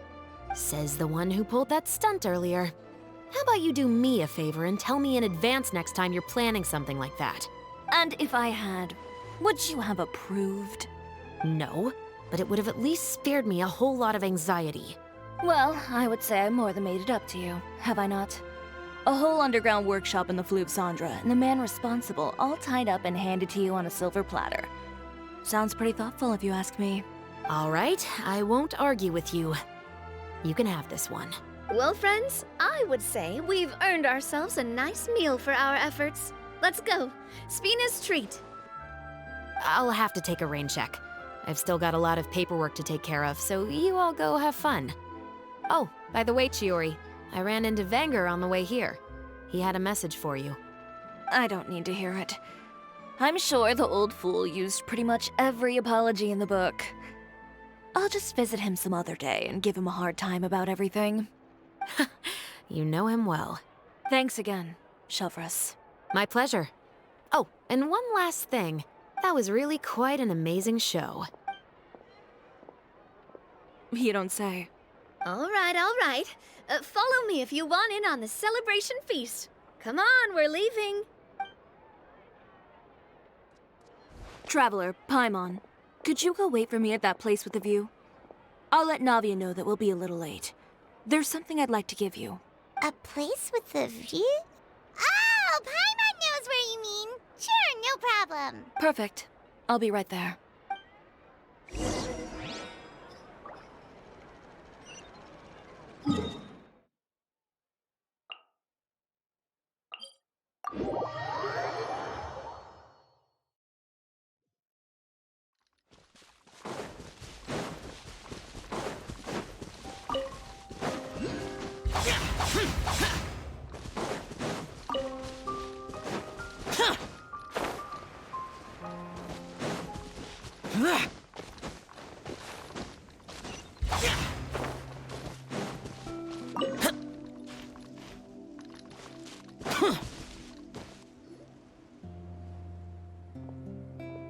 Speaker 6: Says the one who pulled that stunt earlier. How about you do me a favor and tell me in advance next time you're planning something like that?
Speaker 4: And if I had, would you have approved?
Speaker 6: No, but it would have at least spared me a whole lot of anxiety.
Speaker 4: Well, I would say I more than made it up to you, have I not? A whole underground workshop in the Fleuve Cendre, and the man responsible all tied up and handed to you on a silver platter. Sounds pretty thoughtful if you ask me.
Speaker 6: All right, I won't argue with you. You can have this one.
Speaker 16: Well, friends, I would say we've earned ourselves a nice meal for our efforts. Let's go. Spina's treat.
Speaker 6: I'll have to take a rain check. I've still got a lot of paperwork to take care of, so you all go have fun. Oh, by the way, Chiori, I ran into Vanger on the way here. He had a message for you.
Speaker 4: I don't need to hear it. I'm sure the old fool used pretty much every apology in the book. I'll just visit him some other day and give him a hard time about everything.
Speaker 6: You know him well.
Speaker 4: Thanks again, Shelvrus.
Speaker 6: My pleasure. Oh, and one last thing. That was really quite an amazing show.
Speaker 4: You don't say.
Speaker 16: All right, all right. Follow me if you want in on the celebration feast. Come on, we're leaving.
Speaker 4: Traveler, Paimon, could you go wait for me at that place with the view? I'll let Navia know that we'll be a little late. There's something I'd like to give you.
Speaker 2: A place with a view? Oh, Paimon knows where you mean. Sure, no problem.
Speaker 4: Perfect. I'll be right there.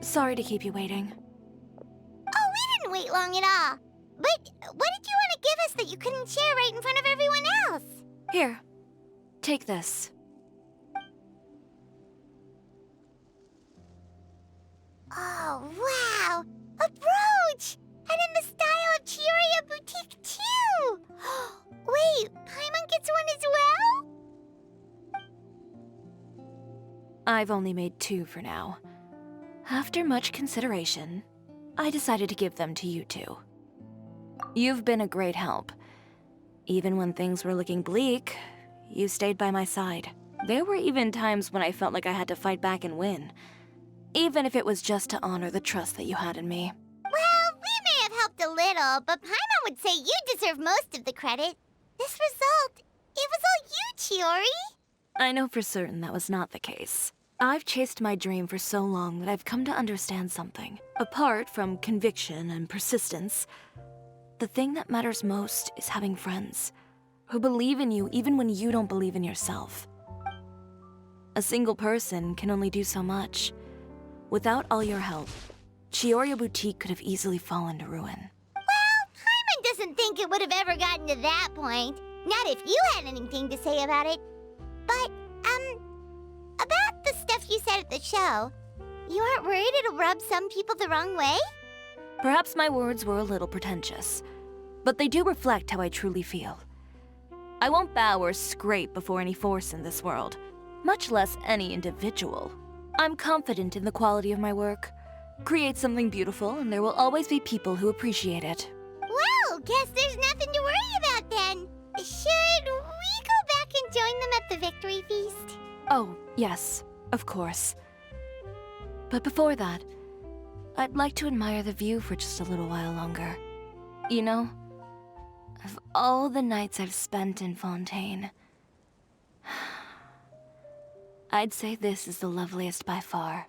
Speaker 4: Sorry to keep you waiting.
Speaker 2: Oh, we didn't wait long at all. But what did you want to give us that you couldn't share right in front of everyone else?
Speaker 4: Here, take this.
Speaker 2: Oh, wow! A brooch! And in the style of Chiori Boutique, too! Wait, Paimon gets one as well?
Speaker 4: I've only made 2 for now. After much consideration, I decided to give them to you two. You've been a great help. Even when things were looking bleak, you stayed by my side. There were even times when I felt like I had to fight back and win, even if it was just to honor the trust that you had in me.
Speaker 2: Well, we may have helped a little, but Paimon would say you deserve most of the credit. This result, it was all you, Chiori.
Speaker 4: I know for certain that was not the case. I've chased my dream for so long that I've come to understand something. Apart from conviction and persistence, the thing that matters most is having friends who believe in you even when you don't believe in yourself. A single person can only do so much. Without all your help, Chiori Boutique could have easily fallen to ruin.
Speaker 2: Well, Paimon doesn't think it would have ever gotten to that point. Not if you had anything to say about it. But, about the stuff you said at the show, you aren't worried it'll rub some people the wrong way?
Speaker 4: Perhaps my words were a little pretentious, but they do reflect how I truly feel. I won't bow or scrape before any force in this world, much less any individual. I'm confident in the quality of my work. Create something beautiful, and there will always be people who appreciate it.
Speaker 2: Well, guess there's nothing to worry about then. Should we go back and join them at the victory feast?
Speaker 4: Oh, yes, of course. But before that, I'd like to admire the view for just a little while longer. You know, of all the nights I've spent in Fontaine, I'd say this is the loveliest by far.